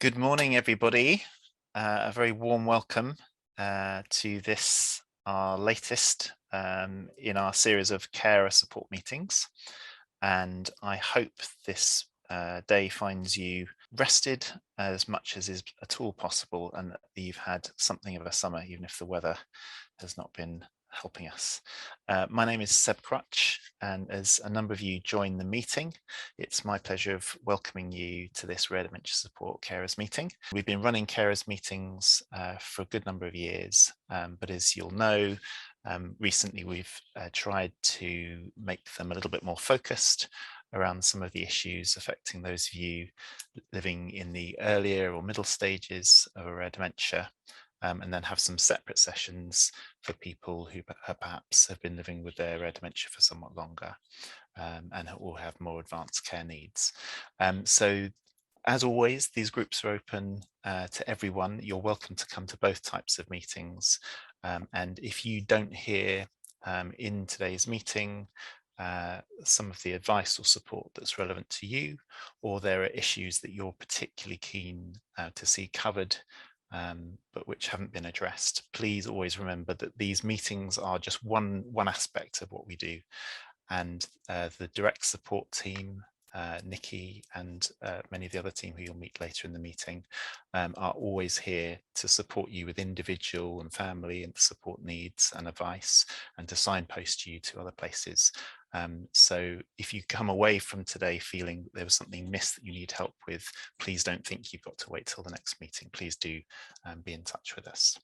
Good morning, everybody. A very warm welcome to this, our latest in our series of carer support meetings. And I hope this day finds you rested as much as is at all possible, and that you've had something of a summer, even if the weather has not been helping us. My name is Seb Crutch, and as a number of you join the meeting, it's my pleasure of welcoming you to this Rare Dementia Support Carers meeting. We've been running carers meetings for a good number of years, but as you'll know, recently we've tried to make them a little bit more focused around some of the issues affecting those of you living in the earlier or middle stages of a rare dementia, and then have some separate sessions for people who perhaps have been living with their rare dementia for somewhat longer and will have more advanced care needs. So as always, these groups are open to everyone. You're welcome to come to both types of meetings. And if you don't hear in today's meeting some of the advice or support that's relevant to you, or there are issues that you're particularly keen to see covered, but which haven't been addressed, please always remember that these meetings are just one aspect of what we do. And the direct support team, Nikki and many of the other team who you'll meet later in the meeting, are always here to support you with individual and family and support needs and advice, and to signpost you to other places. So if you come away from today feeling there was something missed that you need help with, please don't think you've got to wait till the next meeting. Please do be in touch with us.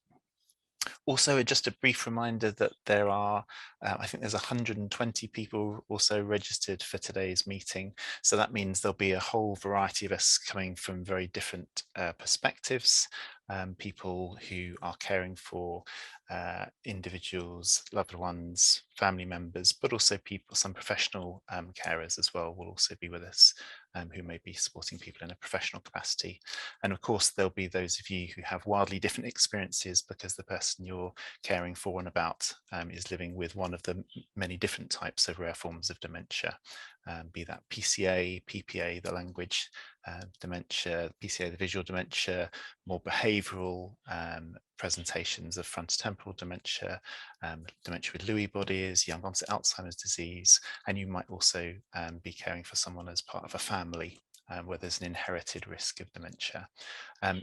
Also, just a brief reminder that there are, I think there's 120 people also registered for today's meeting. So that means there'll be a whole variety of us coming from very different perspectives. People who are caring for individuals, loved ones, family members, but also people, some professional carers as well will also be with us, who may be supporting people in a professional capacity. And of course, there'll be those of you who have wildly different experiences because the person you're caring for and about is living with one of the many different types of rare forms of dementia, be that PCA, PPA, the language dementia, PCA, the visual dementia, more behavioural presentations of frontotemporal dementia, dementia with Lewy bodies, young onset Alzheimer's disease, and you might also be caring for someone as part of a family where there's an inherited risk of dementia.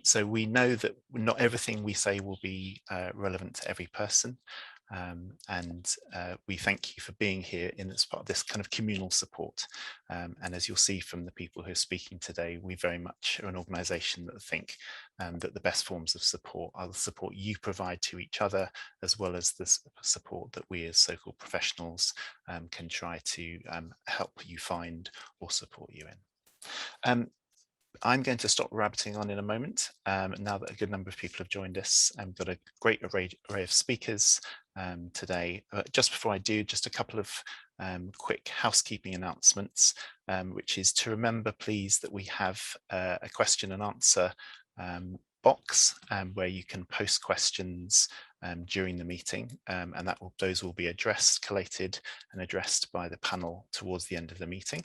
So we know that not everything we say will be relevant to every person. And we thank you for being here in this part of this kind of communal support. And as you'll see from the people who are speaking today, we very much are an organisation that think that the best forms of support are the support you provide to each other, as well as the support that we as so-called professionals can try to help you find or support you in. I'm going to stop rabbiting on in a moment. Now that a good number of people have joined us, I've got a great array of speakers today. Just before I do, just a couple of quick housekeeping announcements, which is to remember, please, that we have a question and answer box where you can post questions during the meeting, and those will be addressed, collated and addressed by the panel towards the end of the meeting.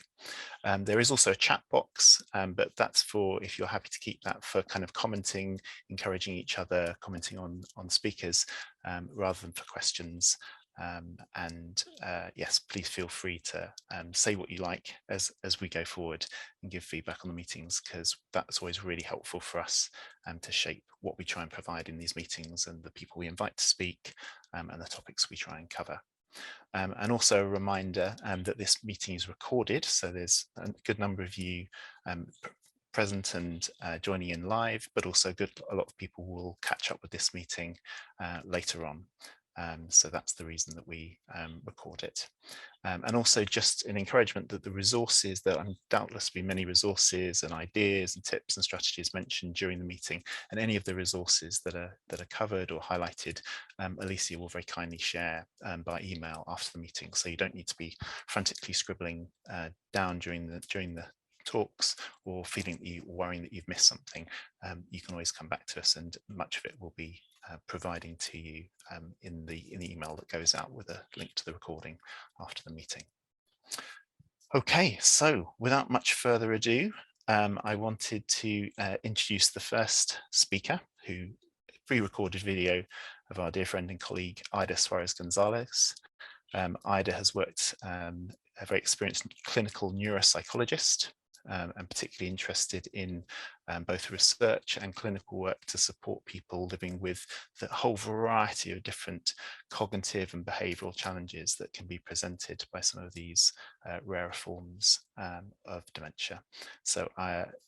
There is also a chat box, but that's for if you're happy to keep that for kind of commenting, encouraging each other, commenting on speakers rather than for questions. Yes, please feel free to say what you like as we go forward and give feedback on the meetings, because that's always really helpful for us to shape what we try and provide in these meetings and the people we invite to speak and the topics we try and cover. And also a reminder that this meeting is recorded, so there's a good number of you present and joining in live, but also a lot of people will catch up with this meeting later on. So that's the reason that we record it. And also just an encouragement that the resources, there will doubtless be many resources and ideas and tips and strategies mentioned during the meeting, and any of the resources that are covered or highlighted, Alicia will very kindly share by email after the meeting. So you don't need to be frantically scribbling down during the talks or worrying that you've missed something. You can always come back to us, and much of it will be providing to you in the email that goes out with a link to the recording after the meeting. Okay, so without much further ado, I wanted to introduce the first speaker, who pre-recorded video of our dear friend and colleague, Aida Suarez Gonzalez. Aida has worked a very experienced clinical neuropsychologist, and particularly interested in both research and clinical work to support people living with the whole variety of different cognitive and behavioural challenges that can be presented by some of these rarer forms of dementia. So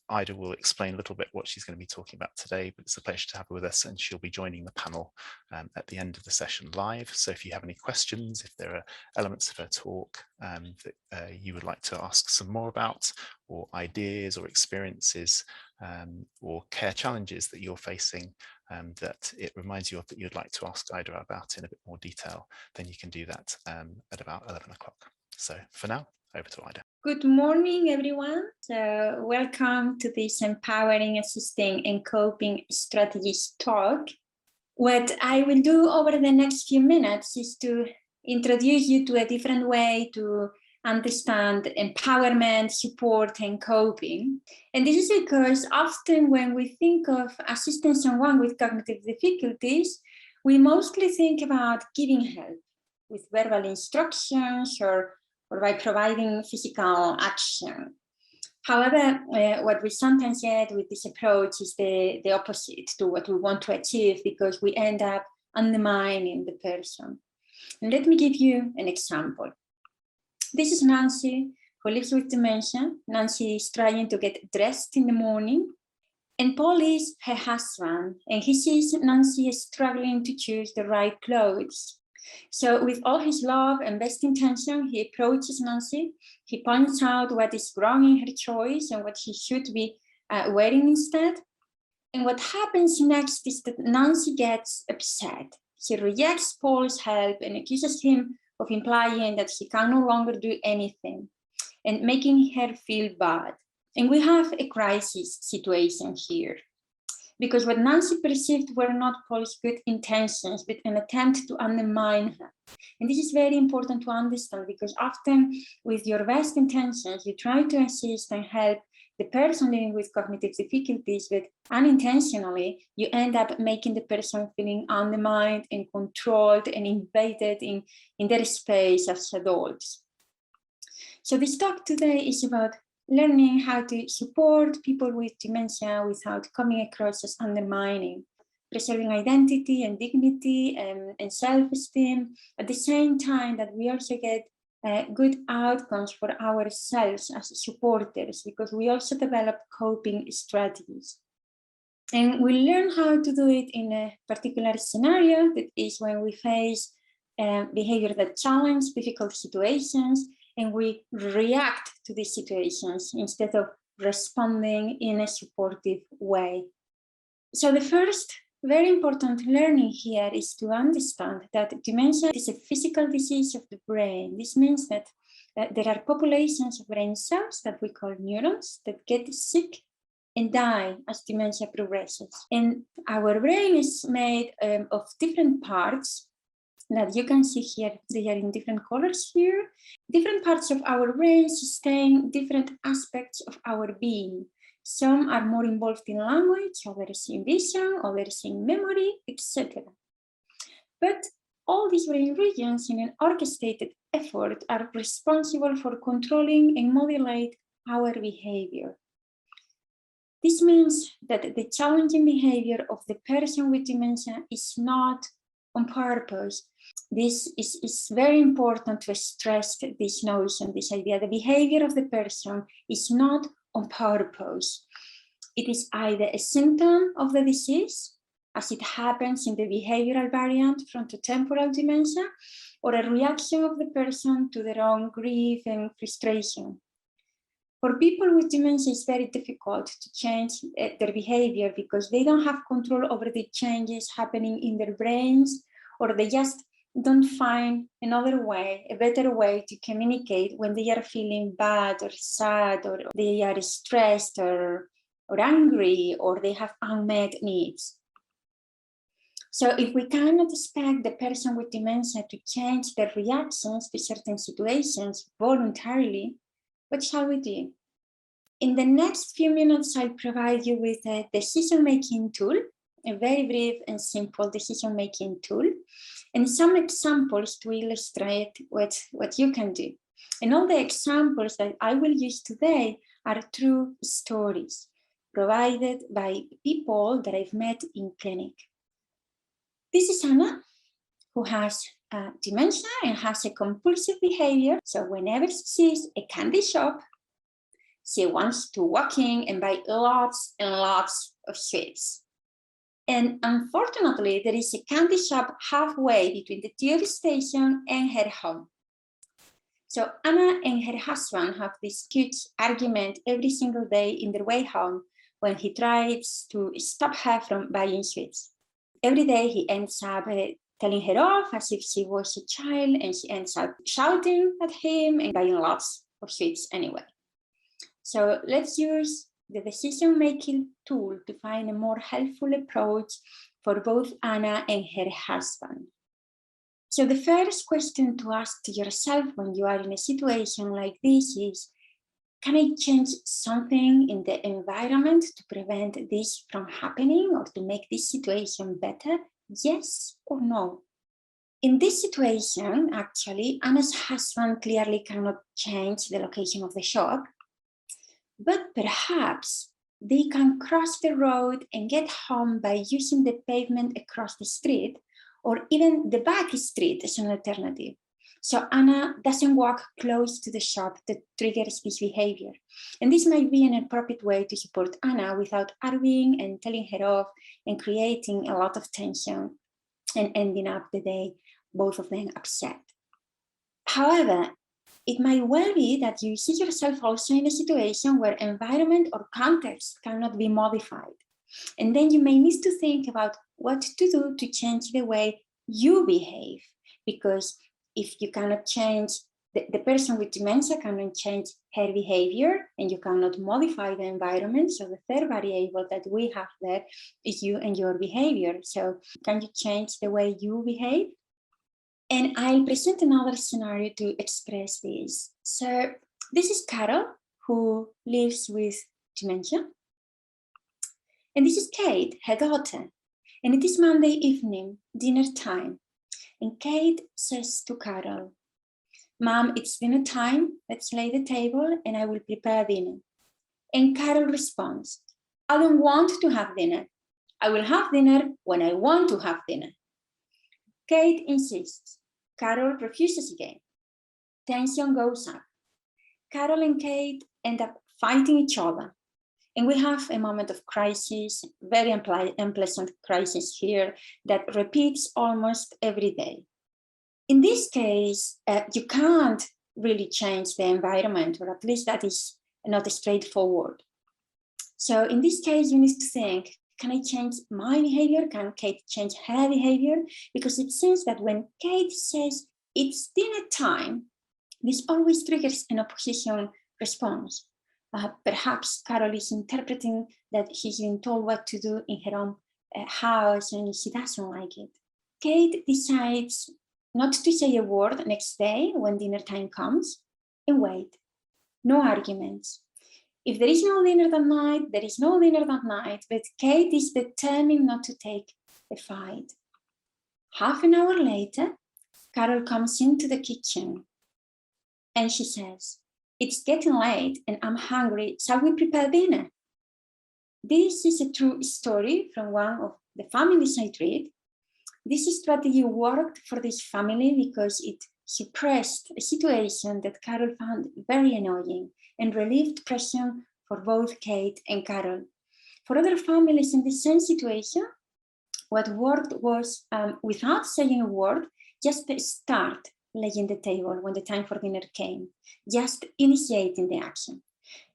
Aida will explain a little bit what she's going to be talking about today, but it's a pleasure to have her with us, and she'll be joining the panel at the end of the session live. So if you have any questions, if there are elements of her talk that you would like to ask some more about, or ideas or experiences or care challenges that you're facing that it reminds you of that you'd like to ask Aida about in a bit more detail, then you can do that at about 11 o'clock. So for now, over to Aida. Good morning, everyone. So welcome to this Empowering, Assisting and Coping Strategies talk. What I will do over the next few minutes is to introduce you to a different way to understand empowerment, support, and coping. And this is because often when we think of assisting someone with cognitive difficulties, we mostly think about giving help with verbal instructions or by providing physical action. However, what we sometimes get with this approach is the opposite to what we want to achieve, because we end up undermining the person. And let me give you an example. This is Nancy, who lives with dementia. Nancy is trying to get dressed in the morning, and Paul is her husband, and he sees Nancy is struggling to choose the right clothes. So with all his love and best intention, he approaches Nancy. He points out what is wrong in her choice and what she should be wearing instead. And what happens next is that Nancy gets upset. She rejects Paul's help and accuses him of implying that he can no longer do anything and making her feel bad. And we have a crisis situation here, because what Nancy perceived were not Paul's good intentions, but an attempt to undermine her. And this is very important to understand, because often with your best intentions, you try to assist and help the person living with cognitive difficulties, but unintentionally, you end up making the person feeling undermined and controlled and invaded in their space as adults. So this talk today is about learning how to support people with dementia without coming across as undermining, preserving identity and dignity and self-esteem, at the same time that we also get good outcomes for ourselves as supporters, because we also develop coping strategies. And we learn how to do it in a particular scenario, that is when we face behavior that challenge difficult situations, and we react to these situations instead of responding in a supportive way. So the first very important learning here is to understand that dementia is a physical disease of the brain. This means that there are populations of brain cells that we call neurons that get sick and die as dementia progresses. And our brain is made of different parts that you can see here. They are in different colors here. Different parts of our brain sustain different aspects of our being. Some are more involved in language, others in vision, others in memory, etc. But all these brain regions in an orchestrated effort are responsible for controlling and modulate our behavior. This means that the challenging behavior of the person with dementia is not on purpose. This is very important to stress this notion, this idea. The behavior of the person is not on purpose. It is either a symptom of the disease, as it happens in the behavioral variant frontotemporal dementia, or a reaction of the person to their own grief and frustration. For people with dementia, it's very difficult to change their behavior because they don't have control over the changes happening in their brains, or they just don't find another way, a better way to communicate when they are feeling bad or sad, or they are stressed or angry, or they have unmet needs. So if we cannot expect the person with dementia to change their reactions to certain situations voluntarily, what shall we do? In the next few minutes, I'll provide you with a decision-making tool, a very brief and simple decision-making tool, and some examples to illustrate what you can do. And all the examples that I will use today are true stories provided by people that I've met in clinic. This is Anna, who has dementia and has a compulsive behavior. So whenever she sees a candy shop, she wants to walk in and buy lots and lots of sweets. And unfortunately, there is a candy shop halfway between the tube station and her home. So Anna and her husband have this huge argument every single day in their way home when he tries to stop her from buying sweets. Every day he ends up telling her off as if she was a child, and she ends up shouting at him and buying lots of sweets anyway. So let's use the decision-making tool to find a more helpful approach for both Anna and her husband. So the first question to ask to yourself when you are in a situation like this is, can I change something in the environment to prevent this from happening or to make this situation better? Yes or no? In this situation, actually, Anna's husband clearly cannot change the location of the shop, but perhaps they can cross the road and get home by using the pavement across the street, or even the back street as an alternative. So Anna doesn't walk close to the shop that triggers this behavior. And this might be an appropriate way to support Anna without arguing and telling her off and creating a lot of tension and ending up the day, both of them upset. However, it might well be that you see yourself also in a situation where environment or context cannot be modified. And then you may need to think about what to do to change the way you behave. Because if you cannot change, the person with dementia cannot change her behavior, and you cannot modify the environment. So the third variable that we have there is you and your behavior. So can you change the way you behave? And I'll present another scenario to express this. So this is Carol, who lives with dementia. And this is Kate, her daughter. And it is Monday evening, dinner time. And Kate says to Carol, "Mom, it's dinner time. Let's lay the table and I will prepare dinner." And Carol responds, "I don't want to have dinner. I will have dinner when I want to have dinner." Kate insists. Carol refuses again. Tension goes up. Carol and Kate end up fighting each other. And we have a moment of crisis, very unpleasant crisis here that repeats almost every day. In this case, you can't really change the environment, or at least that is not straightforward. So in this case, you need to think, can I change my behavior? Can Kate change her behavior? Because it seems that when Kate says it's dinner time, this always triggers an opposition response. Perhaps Carol is interpreting that she's been told what to do in her own house and she doesn't like it. Kate decides not to say a word next day when dinner time comes and wait. No arguments. If there is no dinner that night, there is no dinner that night, but Kate is determined not to take a fight. Half an hour later, Carol comes into the kitchen and she says, "It's getting late and I'm hungry. Shall we prepare dinner?" This is a true story from one of the families I treat. This strategy worked for this family because it suppressed a situation that Carol found very annoying and relieved pressure for both Kate and Carol. For other families in the same situation, what worked was, without saying a word, just start laying the table when the time for dinner came, just initiating the action.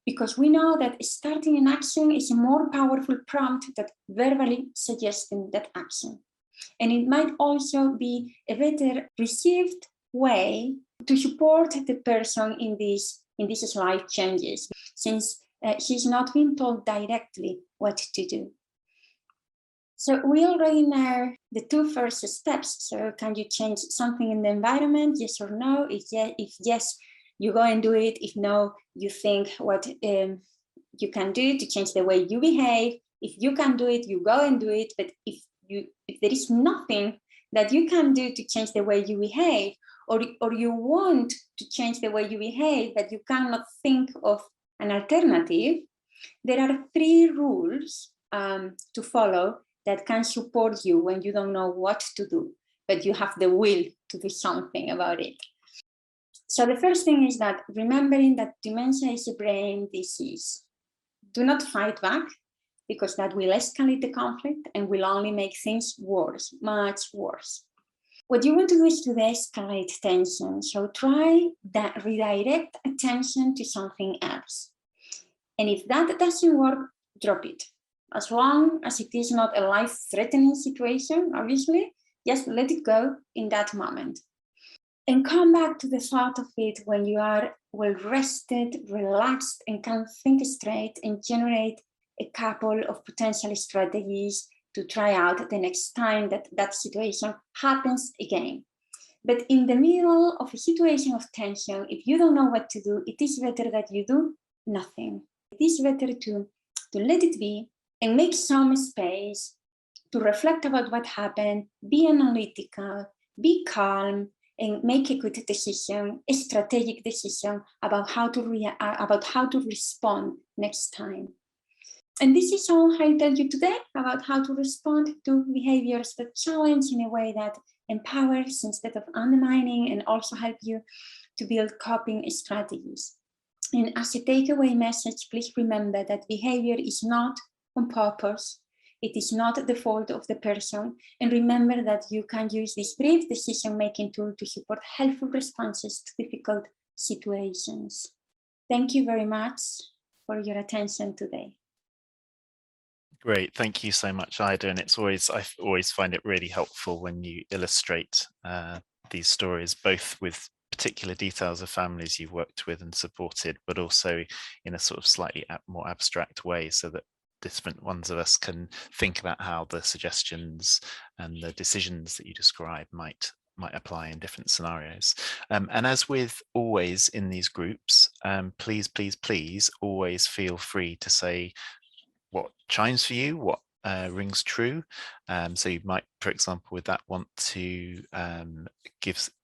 Because we know that starting an action is a more powerful prompt than verbally suggesting that action. And it might also be a better received way to support the person in these life changes, since she's not being told directly what to do. So we already know the two first steps. So can you change something in the environment? Yes or no? If yes, you go and do it. If no, you think what you can do to change the way you behave. If you can do it, you go and do it. But if there is nothing that you can do to change the way you behave, or you want to change the way you behave, but you cannot think of an alternative, there are 3 rules to follow that can support you when you don't know what to do, but you have the will to do something about it. So the first thing is that remembering that dementia is a brain disease. Do not fight back, because that will escalate the conflict and will only make things worse, much worse. What you want to do is to de-escalate tension. So try that, redirect attention to something else. And if that doesn't work, drop it. As long as it is not a life-threatening situation, obviously, just let it go in that moment. And come back to the thought of it when you are well rested, relaxed, and can think straight and generate a couple of potential strategies to try out the next time that situation happens again. But in the middle of a situation of tension, if you don't know what to do, it is better that you do nothing. It is better to let it be and make some space to reflect about what happened, be analytical, be calm, and make a good decision, a strategic decision about how to respond next time. And this is all I tell you today about how to respond to behaviors that challenge in a way that empowers instead of undermining, and also help you to build coping strategies. And as a takeaway message, please remember that behavior is not on purpose. It is not the fault of the person. And remember that you can use this brief decision-making tool to support helpful responses to difficult situations. Thank you very much for your attention today. Great, thank you so much, Aida. And I always find it really helpful when you illustrate these stories, both with particular details of families you've worked with and supported, but also in a sort of slightly more abstract way, so that different ones of us can think about how the suggestions and the decisions that you describe might apply in different scenarios. And as with always in these groups, please always feel free to say what chimes for you, what rings true. So you might, for example, with that, want to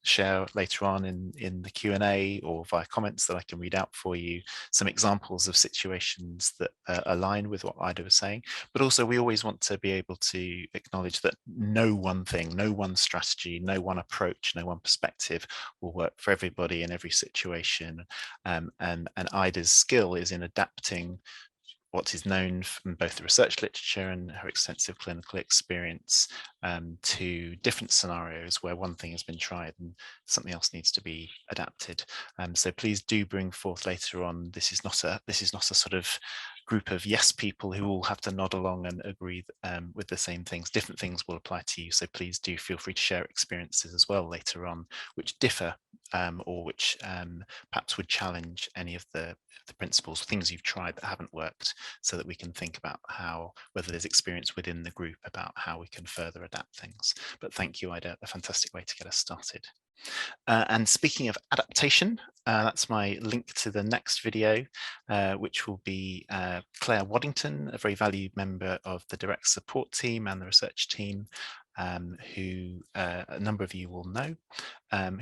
share later on in the Q&A or via comments that I can read out for you some examples of situations that align with what Aida was saying. But also we always want to be able to acknowledge that no one thing, no one strategy, no one approach, no one perspective will work for everybody in every situation. And Aida's skill is in adapting what is known from both the research literature and her extensive clinical experience to different scenarios where one thing has been tried and something else needs to be adapted. So please do bring forth later on. This is not a sort of group of yes people who all have to nod along and agree with the same things. Different things will apply to you. So please do feel free to share experiences as well later on, which differ or which perhaps would challenge any of the principles, things you've tried that haven't worked, so that we can think about whether there's experience within the group about how we can further adapt things. But thank you, Aida, a fantastic way to get us started. And speaking of adaptation, that's my link to the next video, which will be Claire Waddington, a very valued member of the direct support team and the research team, who a number of you will know,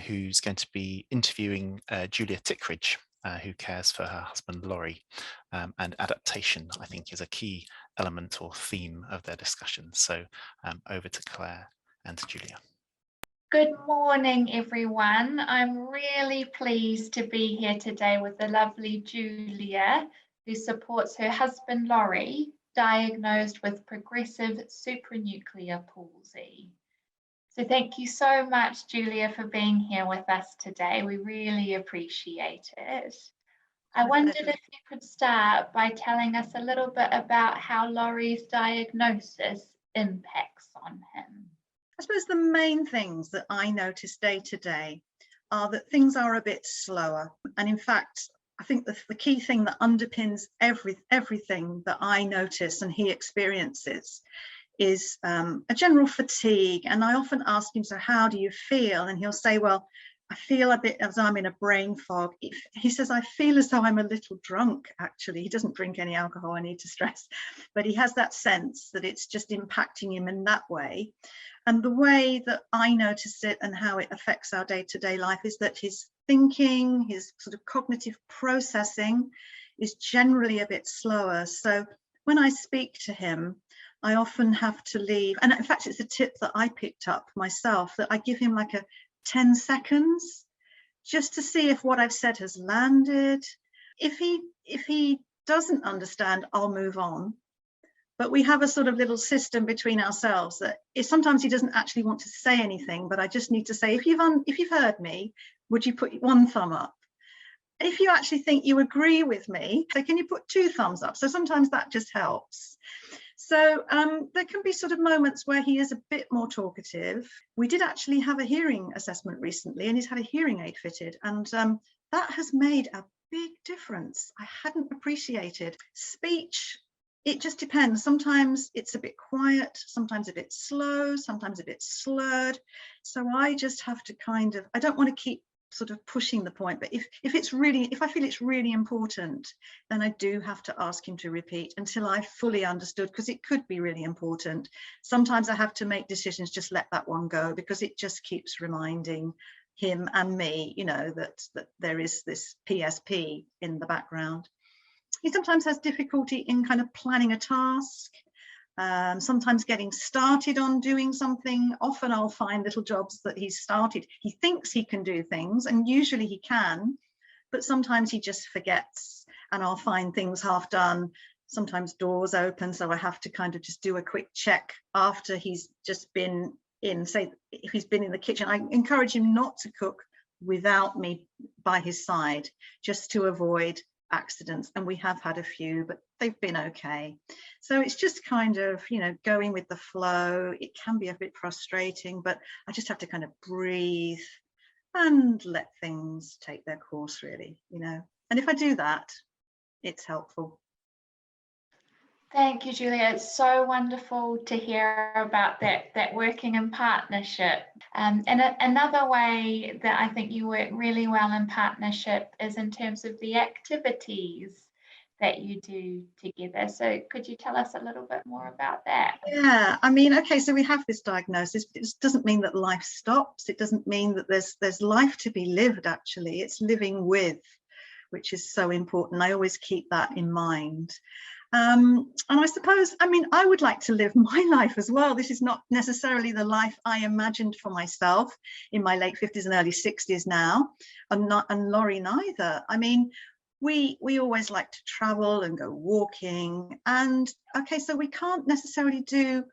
who's going to be interviewing Julia Tickridge, who cares for her husband Laurie, and adaptation, I think, is a key element or theme of their discussion. So over to Claire and to Julia. Good morning, everyone. I'm really pleased to be here today with the lovely Julia, who supports her husband Laurie, diagnosed with progressive supranuclear palsy. So thank you so much, Julia, for being here with us today. We really appreciate it. I wondered if you could start by telling us a little bit about how Laurie's diagnosis impacts on him. I suppose the main things that I notice day to day are that things are a bit slower. And in fact, I think the key thing that underpins everything that I notice and he experiences is a general fatigue. And I often ask him, so how do you feel? And he'll say, well, I feel a bit as I'm in a brain fog. He says, I feel as though I'm a little drunk, actually. He doesn't drink any alcohol, I need to stress, but he has that sense that it's just impacting him in that way. And the way that I notice it and how it affects our day-to-day life is that his thinking, his sort of cognitive processing is generally a bit slower. So when I speak to him, I often have to leave. And in fact, it's a tip that I picked up myself, that I give him like a 10 seconds just to see if what I've said has landed. If he doesn't understand, I'll move on. But we have a sort of little system between ourselves that sometimes he doesn't actually want to say anything, but I just need to say, if you've heard me, would you put one thumb up? If you actually think you agree with me, so can you put 2 thumbs up? So sometimes that just helps. So there can be sort of moments where he is a bit more talkative. We did actually have a hearing assessment recently, and he's had a hearing aid fitted, and that has made a big difference. I hadn't appreciated. Speech, it just depends. Sometimes it's a bit quiet, sometimes a bit slow, sometimes a bit slurred. So I just have to kind of, I don't want to keep sort of pushing the point, but if I feel it's really important, then I do have to ask him to repeat until I fully understood, because it could be really important. Sometimes I have to make decisions, just let that one go, because it just keeps reminding him and me, you know, that there is this PSP in the background. He sometimes has difficulty in kind of planning a task. Sometimes getting started on doing something. Often I'll find little jobs that he's started. He thinks he can do things, and usually he can, but sometimes he just forgets, and I'll find things half done. Sometimes doors open, so I have to kind of just do a quick check after he's just been in. Say if he's been in the kitchen, I encourage him not to cook without me by his side, just to avoid accidents, and we have had a few, but they've been okay. So it's just kind of, you know, going with the flow. It can be a bit frustrating, but I just have to kind of breathe and let things take their course, really, you know. And if I do that, it's helpful. Thank you, Julia. It's so wonderful to hear about that working in partnership. And another way that I think you work really well in partnership is in terms of the activities that you do together. So could you tell us a little bit more about that? Yeah, I mean, okay, so we have this diagnosis, but it doesn't mean that life stops. It doesn't mean that there's life to be lived, actually. It's living with, which is so important. I always keep that in mind. And I suppose, I mean, I would like to live my life as well. This is not necessarily the life I imagined for myself in my late 50s and early 60s now, and Laurie neither. I mean, we always like to travel and go walking, and okay, so we can't necessarily do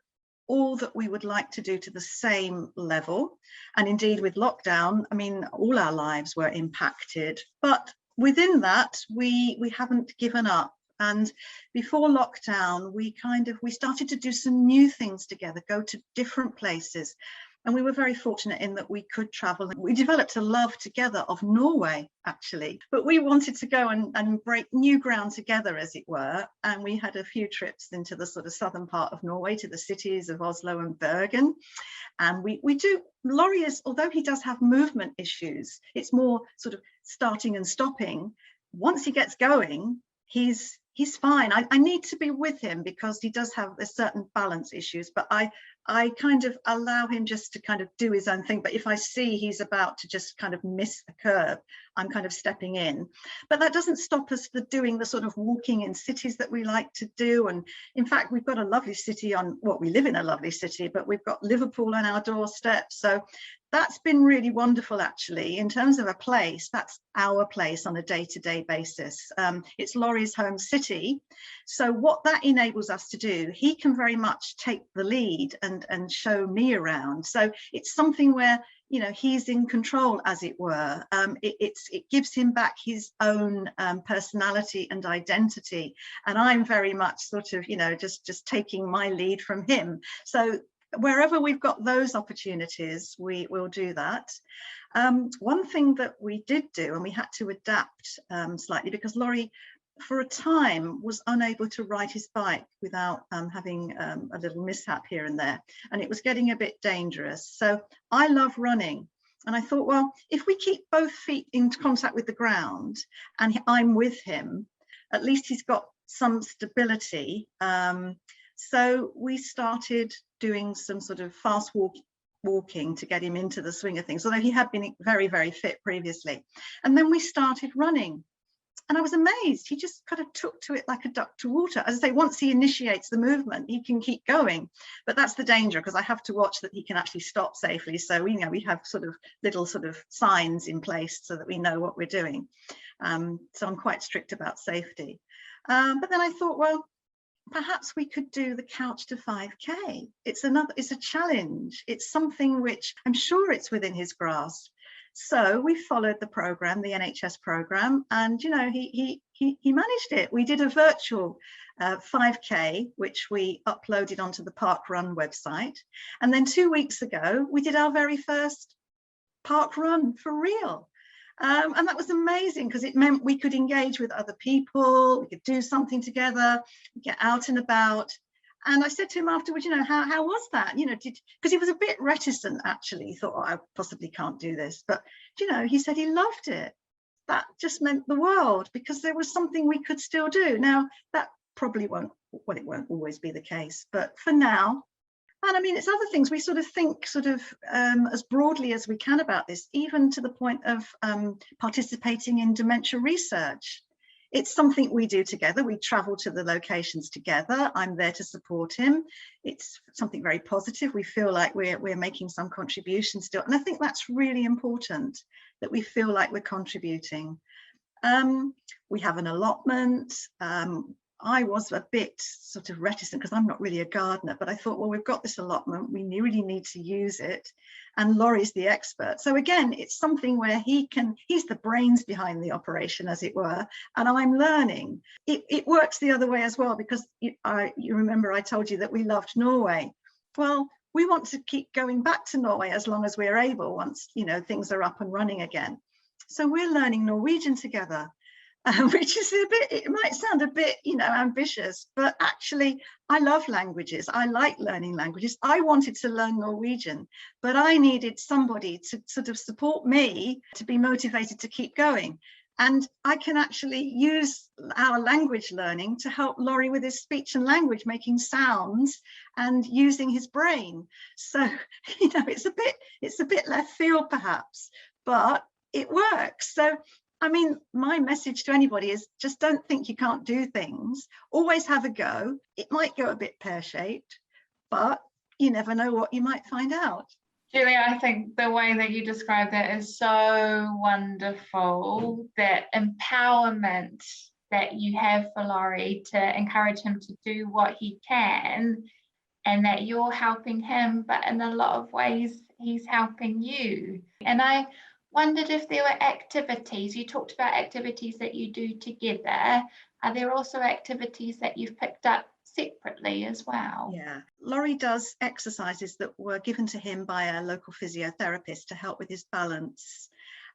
all that we would like to do to the same level. And indeed with lockdown, I mean, all our lives were impacted, but within that, we haven't given up. And before lockdown, we started to do some new things together, go to different places. And we were very fortunate in that we could travel. We developed a love together of Norway, actually, but we wanted to go and break new ground together, as it were. And we had a few trips into the sort of southern part of Norway, to the cities of Oslo and Bergen. And we do, Laurie is, although he does have movement issues, it's more sort of starting and stopping. Once he gets going, he's fine. I need to be with him because he does have a certain balance issues, but I kind of allow him just to kind of do his own thing. But if I see he's about to just kind of miss a curve, I'm kind of stepping in. But that doesn't stop us from doing the sort of walking in cities that we like to do. And in fact, we've got a lovely city we live in a lovely city, but we've got Liverpool on our doorstep. So that's been really wonderful, actually. In terms of a place, that's our place on a day-to-day basis. It's Laurie's home city. So what that enables us to do, he can very much take the lead and show me around. So it's something where, you know, he's in control, as it were. It gives him back his own personality and identity. And I'm very much sort of, you know, just taking my lead from him. So wherever we've got those opportunities, we will do that. One thing that we did do, and we had to adapt slightly, because Laurie, for a time, was unable to ride his bike without having a little mishap here and there, and it was getting a bit dangerous. So I love running, And I thought, well, if we keep both feet in contact with the ground and I'm with him, at least he's got some stability. So we started doing some sort of fast walking to get him into the swing of things, although he had been very, very fit previously. And then we started running. And I was amazed. He just kind of took to it like a duck to water. As I say, once he initiates the movement, he can keep going. But that's the danger, because I have to watch that he can actually stop safely. So we have sort of little sort of signs in place so that we know what we're doing. So I'm quite strict about safety. But then I thought, well, perhaps we could do the couch to 5K. It's a challenge. It's something which I'm sure it's within his grasp. So we followed the program, the NHS program, and he managed it. We did a virtual 5K, which we uploaded onto the Park Run website. And then 2 weeks ago, we did our very first Park Run for real. And that was amazing, because it meant we could engage with other people, we could do something together, get out and about. And I said to him afterwards, how was that? Because he was a bit reticent, actually. He thought, I possibly can't do this. But, he said he loved it. That just meant the world, because there was something we could still do. Now, that probably won't always be the case. But for now, and I mean, it's other things. We sort of think as broadly as we can about this, even to the point of participating in dementia research. It's something we do together. We travel to the locations together. I'm there to support him. It's something very positive. We feel like we're making some contribution still. And I think that's really important, that we feel like we're contributing. We have an allotment. I was a bit sort of reticent because I'm not really a gardener, but I thought, well, we've got this allotment, we really need to use it. And Laurie's the expert. So again, it's something where he's the brains behind the operation, as it were, and I'm learning. It works the other way as well, because you remember I told you that we loved Norway. Well, we want to keep going back to Norway as long as we're able, once things are up and running again. So we're learning Norwegian together. Which is it might sound a bit, ambitious, but actually I love languages. I like learning languages. I wanted to learn Norwegian, but I needed somebody to sort of support me to be motivated to keep going. And I can actually use our language learning to help Laurie with his speech and language, making sounds and using his brain. So, it's a bit left field perhaps, but it works. So, I mean, my message to anybody is just don't think you can't do things. Always have a go. It might go a bit pear-shaped, but you never know what you might find out. Julia, I think the way that you describe that is so wonderful, that empowerment that you have for Laurie to encourage him to do what he can, and that you're helping him, but in a lot of ways, he's helping you. And I wondered if there were activities, you talked about activities that you do together. Are there also activities that you've picked up separately as well? Yeah, Laurie does exercises that were given to him by a local physiotherapist to help with his balance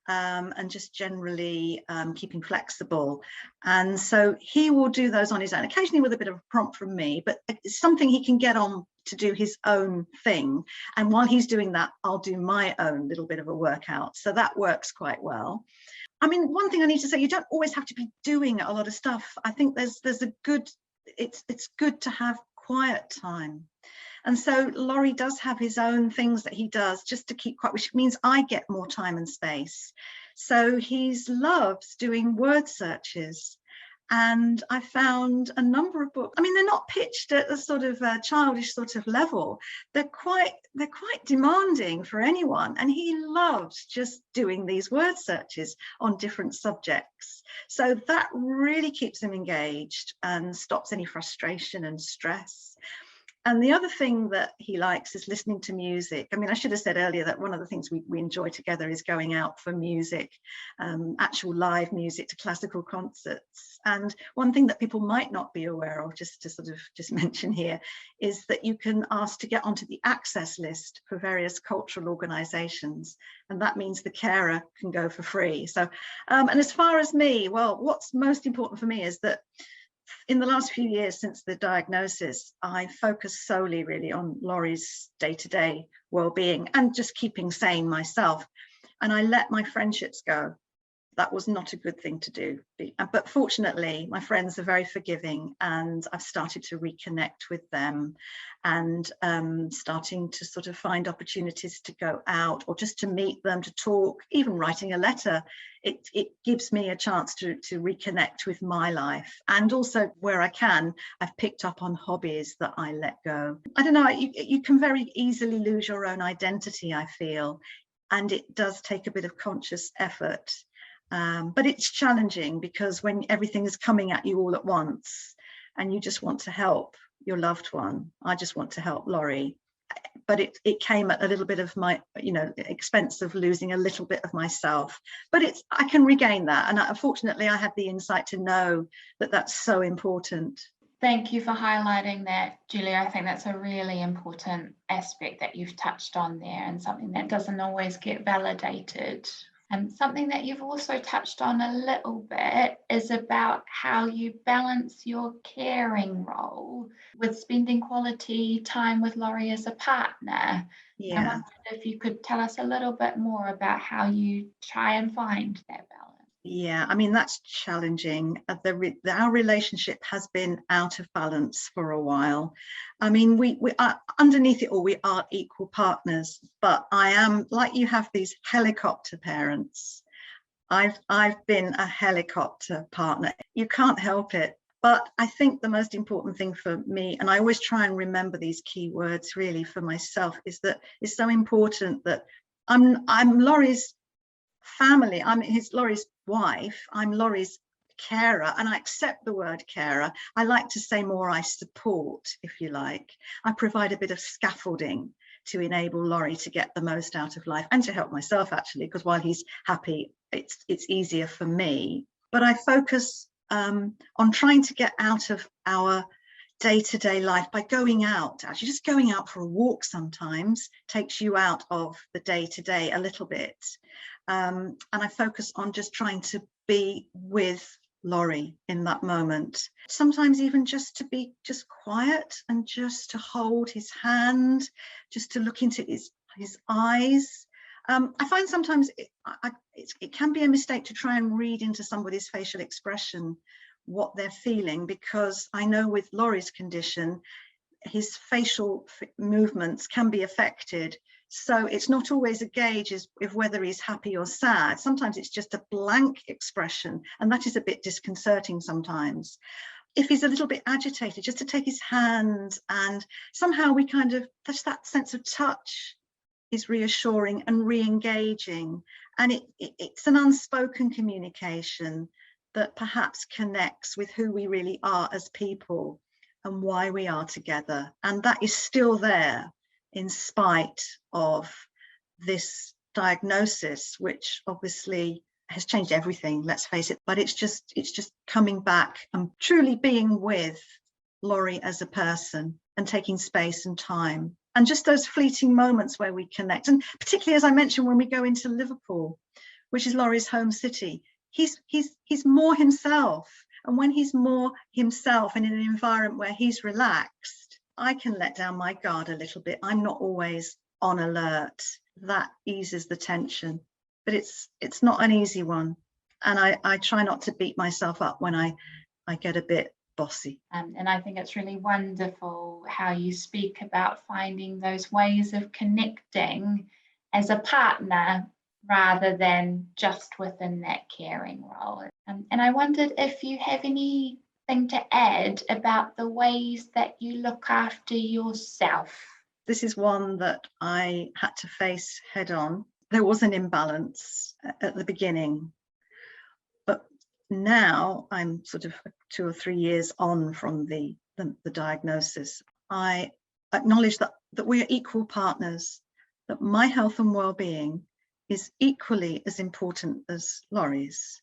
and just generally keeping flexible. And so he will do those on his own, occasionally with a bit of a prompt from me, but it's something he can get on to do his own thing. And while he's doing that, I'll do my own little bit of a workout. So that works quite well. I mean, one thing I need to say, you don't always have to be doing a lot of stuff. I think there's a good, it's good to have quiet time. And so Laurie does have his own things that he does just to keep quiet, which means I get more time and space. So he loves doing word searches. And I found a number of books. I mean, they're not pitched at a sort of childish sort of level. They're quite demanding for anyone. And he loves just doing these word searches on different subjects. So that really keeps him engaged and stops any frustration and stress. And the other thing that he likes is listening to music. I mean, I should have said earlier that one of the things we enjoy together is going out for music, actual live music, to classical concerts. And one thing that people might not be aware of, just to mention here, is that you can ask to get onto the access list for various cultural organisations. And that means the carer can go for free. So, and as far as me, well, what's most important for me is that in the last few years since the diagnosis, I focus solely really on Laurie's day-to-day well-being and just keeping sane myself. and I let my friendships go. That was not a good thing to do. But fortunately, my friends are very forgiving, and I've started to reconnect with them, and starting to sort of find opportunities to go out or just to meet them, to talk, even writing a letter. It gives me a chance to reconnect with my life. And also, where I can, I've picked up on hobbies that I let go. I don't know, you can very easily lose your own identity, I feel, and it does take a bit of conscious effort. But it's challenging, because when everything is coming at you all at once and you just want to help your loved one, I just want to help Laurie, but it came at a little bit of my, expense of losing a little bit of myself. But I can regain that, and unfortunately I had the insight to know that that's so important. Thank you for highlighting that, Julia. I think that's a really important aspect that you've touched on there, and something that doesn't always get validated. And something that you've also touched on a little bit is about how you balance your caring role with spending quality time with Laurie as a partner. Yeah. I wondered if you could tell us a little bit more about how you try and find that balance. Yeah, I mean, that's challenging. Our relationship has been out of balance for a while. I mean, we are underneath it all, we are equal partners, but I am, like you have these helicopter parents. I've been a helicopter partner. You can't help it. But I think the most important thing for me, and I always try and remember these key words really for myself, is that it's so important that I'm Laurie's family. I'm Laurie's wife. I'm Laurie's carer, and I accept the word carer. I like to say more, I support, if you like. I provide a bit of scaffolding to enable Laurie to get the most out of life, and to help myself, actually, because while he's happy, it's easier for me. But I focus on trying to get out of our day-to-day life by going out. Actually, just going out for a walk sometimes takes you out of the day-to-day a little bit. And I focus on just trying to be with Laurie in that moment. Sometimes even just to be just quiet and just to hold his hand, just to look into his eyes. I find sometimes it can be a mistake to try and read into somebody's facial expression what they're feeling, because I know with Laurie's condition, his facial movements can be affected. So it's not always a gauge of whether he's happy or sad. Sometimes it's just a blank expression, and that is a bit disconcerting sometimes. If he's a little bit agitated, just to take his hand, and somehow we kind of, just that sense of touch is reassuring and re-engaging. And it's an unspoken communication that perhaps connects with who we really are as people and why we are together. And that is still there in spite of this diagnosis, which obviously has changed everything, let's face it. But it's just coming back and truly being with Laurie as a person, and taking space and time, and just those fleeting moments where we connect. And particularly, as I mentioned, when we go into Liverpool, which is Laurie's home city, he's more himself. And when he's more himself in an environment where he's relaxed, I can let down my guard a little bit. I'm not always on alert. That eases the tension, but it's not an easy one. And I try not to beat myself up when I get a bit bossy. And I think it's really wonderful how you speak about finding those ways of connecting as a partner rather than just within that caring role. And I wondered if you have anything to add about the ways that you look after yourself. This is one that I had to face head on. There was an imbalance at the beginning, but now I'm sort of 2 or 3 years on from the diagnosis. I acknowledge that we are equal partners, that my health and well-being is equally as important as Laurie's.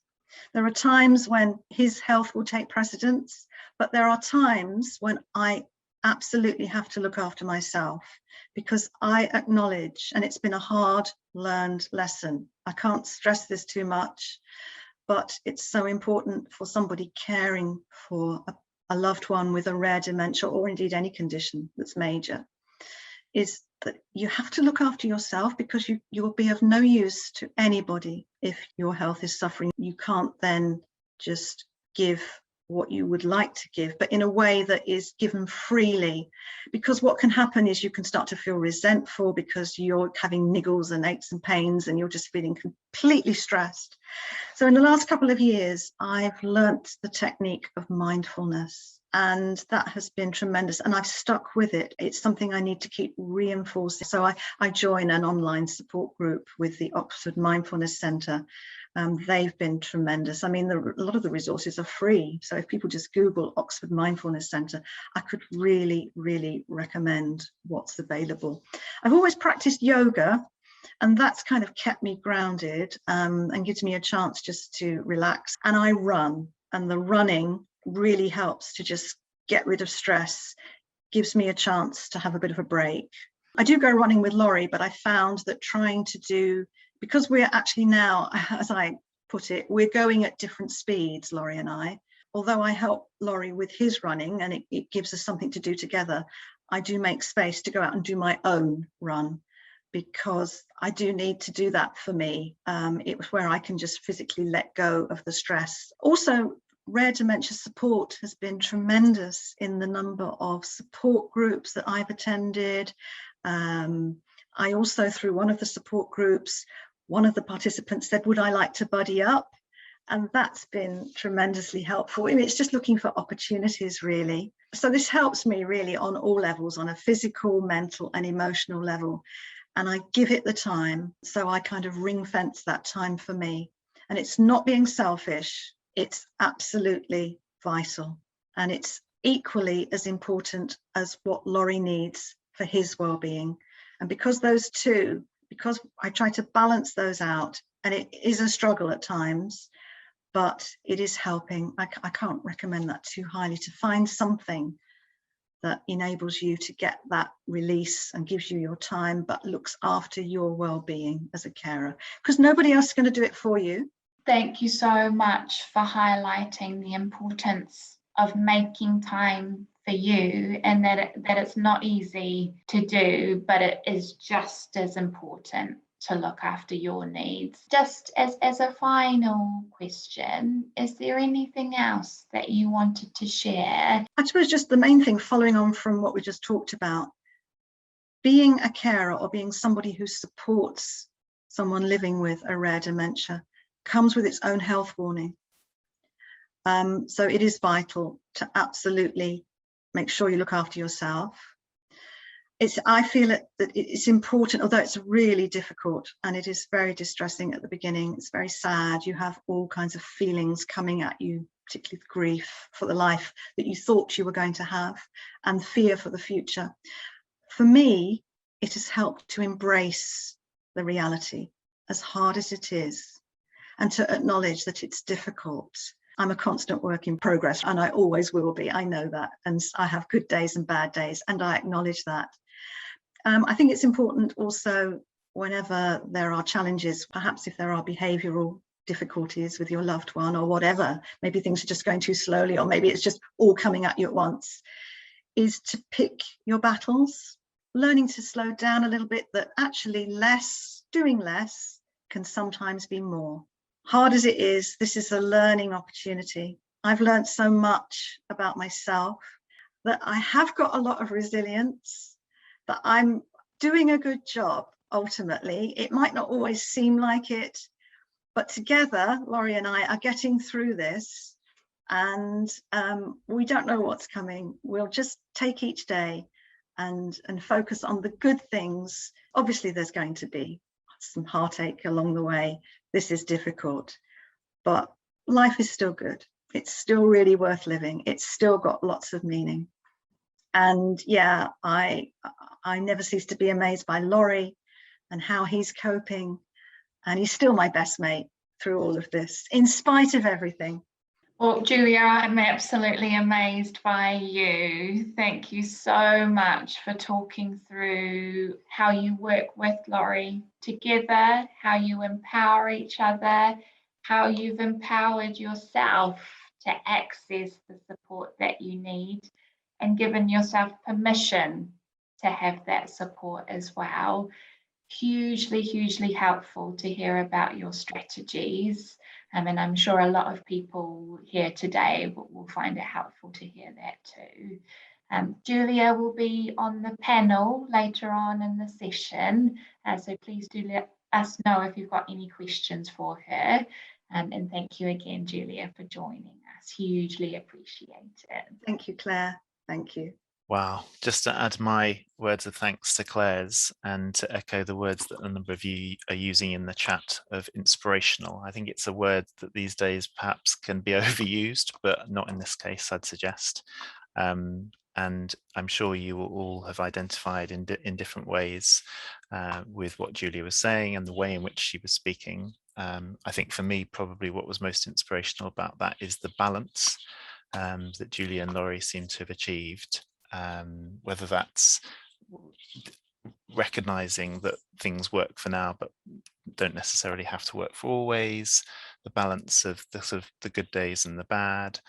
There are times when his health will take precedence, but there are times when I absolutely have to look after myself, because I acknowledge, and it's been a hard learned lesson. I can't stress this too much, but it's so important for somebody caring for a loved one with a rare dementia, or indeed any condition that's major, is that you have to look after yourself, because you will be of no use to anybody if your health is suffering. You can't then just give what you would like to give, but in a way that is given freely, because what can happen is you can start to feel resentful because you're having niggles and aches and pains and you're just feeling completely stressed. So in the last couple of years, I've learnt the technique of mindfulness, and that has been tremendous, and I've stuck with it. It's something I need to keep reinforcing. So I join an online support group with the Oxford Mindfulness Centre. They've been tremendous. I mean, a lot of the resources are free. So if people just Google Oxford Mindfulness Centre, I could really, really recommend what's available. I've always practiced yoga, and that's kind of kept me grounded and gives me a chance just to relax. And I run, and the running really helps to just get rid of stress, gives me a chance to have a bit of a break. I do go running with Laurie, but I found that trying to do, because we're actually now, as I put it, we're going at different speeds, Laurie and I. Although I help Laurie with his running and it gives us something to do together, I do make space to go out and do my own run, because I do need to do that for me. It was where I can just physically let go of the stress. Also, rare dementia support has been tremendous in the number of support groups that I've attended. I also, through one of the support groups, one of the participants said, would I like to buddy up? And that's been tremendously helpful. I mean, it's just looking for opportunities, really. So this helps me really on all levels, on a physical, mental and emotional level. And I give it the time. So I kind of ring fence that time for me. And it's not being selfish. It's absolutely vital. And it's equally as important as what Laurie needs for his well-being. And because those two, because I try to balance those out, and it is a struggle at times, but it is helping. I can't recommend that too highly, to find something that enables you to get that release and gives you your time, but looks after your well-being as a carer, because nobody else is going to do it for you. Thank you so much for highlighting the importance of making time for you, and that it's not easy to do, but it is just as important to look after your needs. Just as a final question, is there anything else that you wanted to share? I suppose just the main thing, following on from what we just talked about, being a carer or being somebody who supports someone living with a rare dementia comes with its own health warning. So it is vital to absolutely make sure you look after yourself. I feel that it's important, although it's really difficult and it is very distressing at the beginning. It's very sad. You have all kinds of feelings coming at you, particularly grief for the life that you thought you were going to have and fear for the future. For me, it has helped to embrace the reality, as hard as it is, and to acknowledge that it's difficult. I'm a constant work in progress, and I always will be. I know that. And I have good days and bad days, and I acknowledge that. I think it's important also, whenever there are challenges, perhaps if there are behavioural difficulties with your loved one or whatever, maybe things are just going too slowly, or maybe it's just all coming at you at once, is to pick your battles, learning to slow down a little bit, that actually doing less can sometimes be more. Hard as it is, this is a learning opportunity. I've learned so much about myself, that I have got a lot of resilience, that I'm doing a good job ultimately. It might not always seem like it, but together, Laurie and I are getting through this, and we don't know what's coming. We'll just take each day and focus on the good things. Obviously, there's going to be some heartache along the way. This is difficult, but life is still good. It's still really worth living. It's still got lots of meaning. And yeah, I never cease to be amazed by Laurie and how he's coping. And he's still my best mate through all of this, in spite of everything. Well, Julia, I'm absolutely amazed by you. Thank you so much for talking through how you work with Laurie together, how you empower each other, how you've empowered yourself to access the support that you need, and given yourself permission to have that support as well. Hugely helpful to hear about your strategies. And I'm sure a lot of people here today will find it helpful to hear that too. Julia will be on the panel later on in the session, so please do let us know if you've got any questions for her. And thank you again, Julia, for joining us. Hugely appreciate it. Thank you, Claire. Thank you. Wow, just to add my words of thanks to Claire's and to echo the words that a number of you are using in the chat of inspirational. I think it's a word that these days perhaps can be overused, but not in this case, I'd suggest. And I'm sure you will all have identified in different ways with what Julia was saying and the way in which she was speaking. I think for me, probably what was most inspirational about that is the balance that Julia and Laurie seem to have achieved. Whether that's recognizing that things work for now but don't necessarily have to work for always, the balance of the sort of the good days and the bad,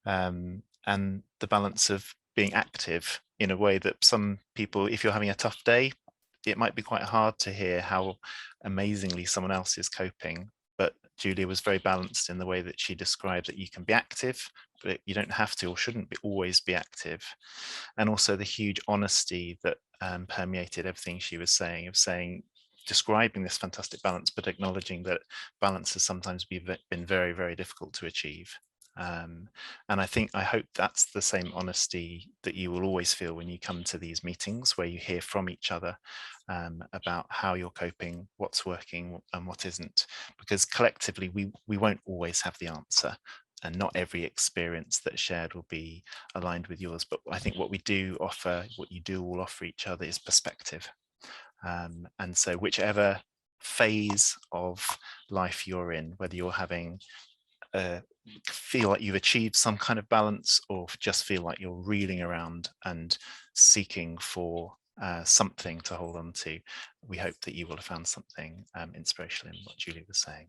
and the balance of being active in a way that some people, if you're having a tough day, it might be quite hard to hear how amazingly someone else is coping. But Julia was very balanced in the way that she described that you can be active, but you don't have to or shouldn't always be active. And also the huge honesty that permeated everything she was saying, describing this fantastic balance, but acknowledging that balance has sometimes been very, very difficult to achieve. And I hope that's the same honesty that you will always feel when you come to these meetings, where you hear from each other about how you're coping, what's working and what isn't, because collectively we won't always have the answer, and not every experience that's shared will be aligned with yours. But I think what we do offer, what you do all offer each other, is perspective. And so whichever phase of life you're in, whether you're having feel like you've achieved some kind of balance, or just feel like you're reeling around and seeking for something to hold on to, we hope that you will have found something inspirational in what Julia was saying.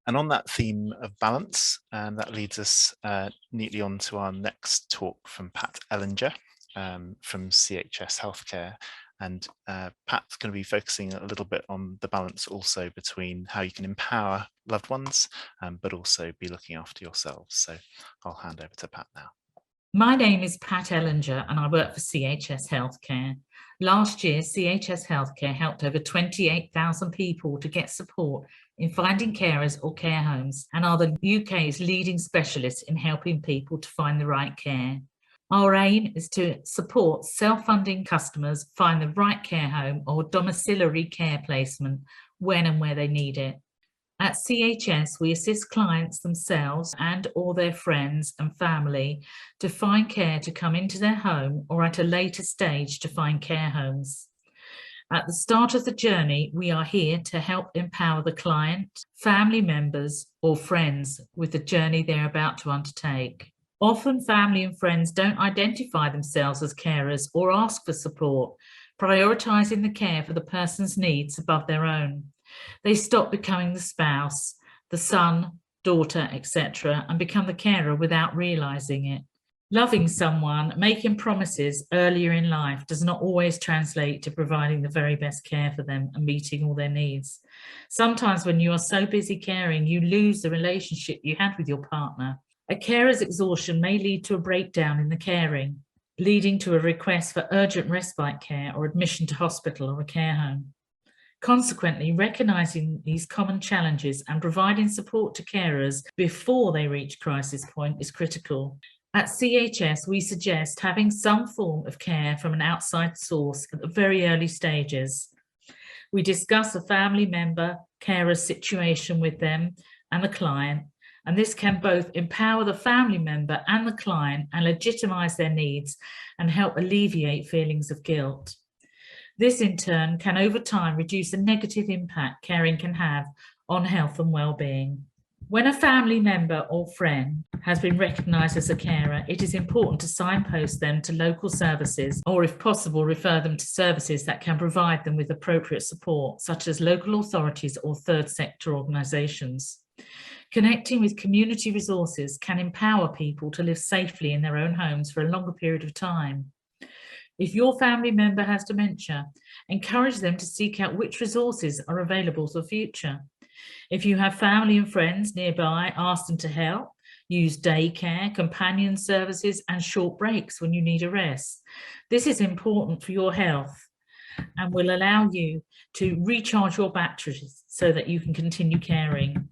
And on that theme of balance, that leads us neatly on to our next talk from Pat Ellinger from CHS Healthcare. And Pat's going to be focusing a little bit on the balance also between how you can empower loved ones, but also be looking after yourselves. So I'll hand over to Pat now. My name is Pat Ellinger and I work for CHS Healthcare. Last year, CHS Healthcare helped over 28,000 people to get support in finding carers or care homes, and are the UK's leading specialists in helping people to find the right care. Our aim is to support self-funding customers find the right care home or domiciliary care placement when and where they need it. At CHS, we assist clients themselves and or their friends and family to find care to come into their home, or at a later stage to find care homes. At the start of the journey, we are here to help empower the client, family members or friends with the journey they're about to undertake. Often family and friends don't identify themselves as carers or ask for support, prioritising the care for the person's needs above their own. They stop becoming the spouse, the son, daughter, etc., and become the carer without realising it. Loving someone, making promises earlier in life does not always translate to providing the very best care for them and meeting all their needs. Sometimes when you are so busy caring, you lose the relationship you had with your partner. A carer's exhaustion may lead to a breakdown in the caring, leading to a request for urgent respite care or admission to hospital or a care home. Consequently, recognising these common challenges and providing support to carers before they reach crisis point is critical. At CHS, we suggest having some form of care from an outside source at the very early stages. We discuss a family member carer's situation with them and the client, and this can both empower the family member and the client and legitimise their needs and help alleviate feelings of guilt. This in turn can over time reduce the negative impact caring can have on health and well-being. When a family member or friend has been recognised as a carer, it is important to signpost them to local services, or if possible, refer them to services that can provide them with appropriate support, such as local authorities or third sector organisations. Connecting with community resources can empower people to live safely in their own homes for a longer period of time. If your family member has dementia, encourage them to seek out which resources are available for the future. If you have family and friends nearby, ask them to help. Use daycare, companion services, and short breaks when you need a rest. This is important for your health and will allow you to recharge your batteries so that you can continue caring.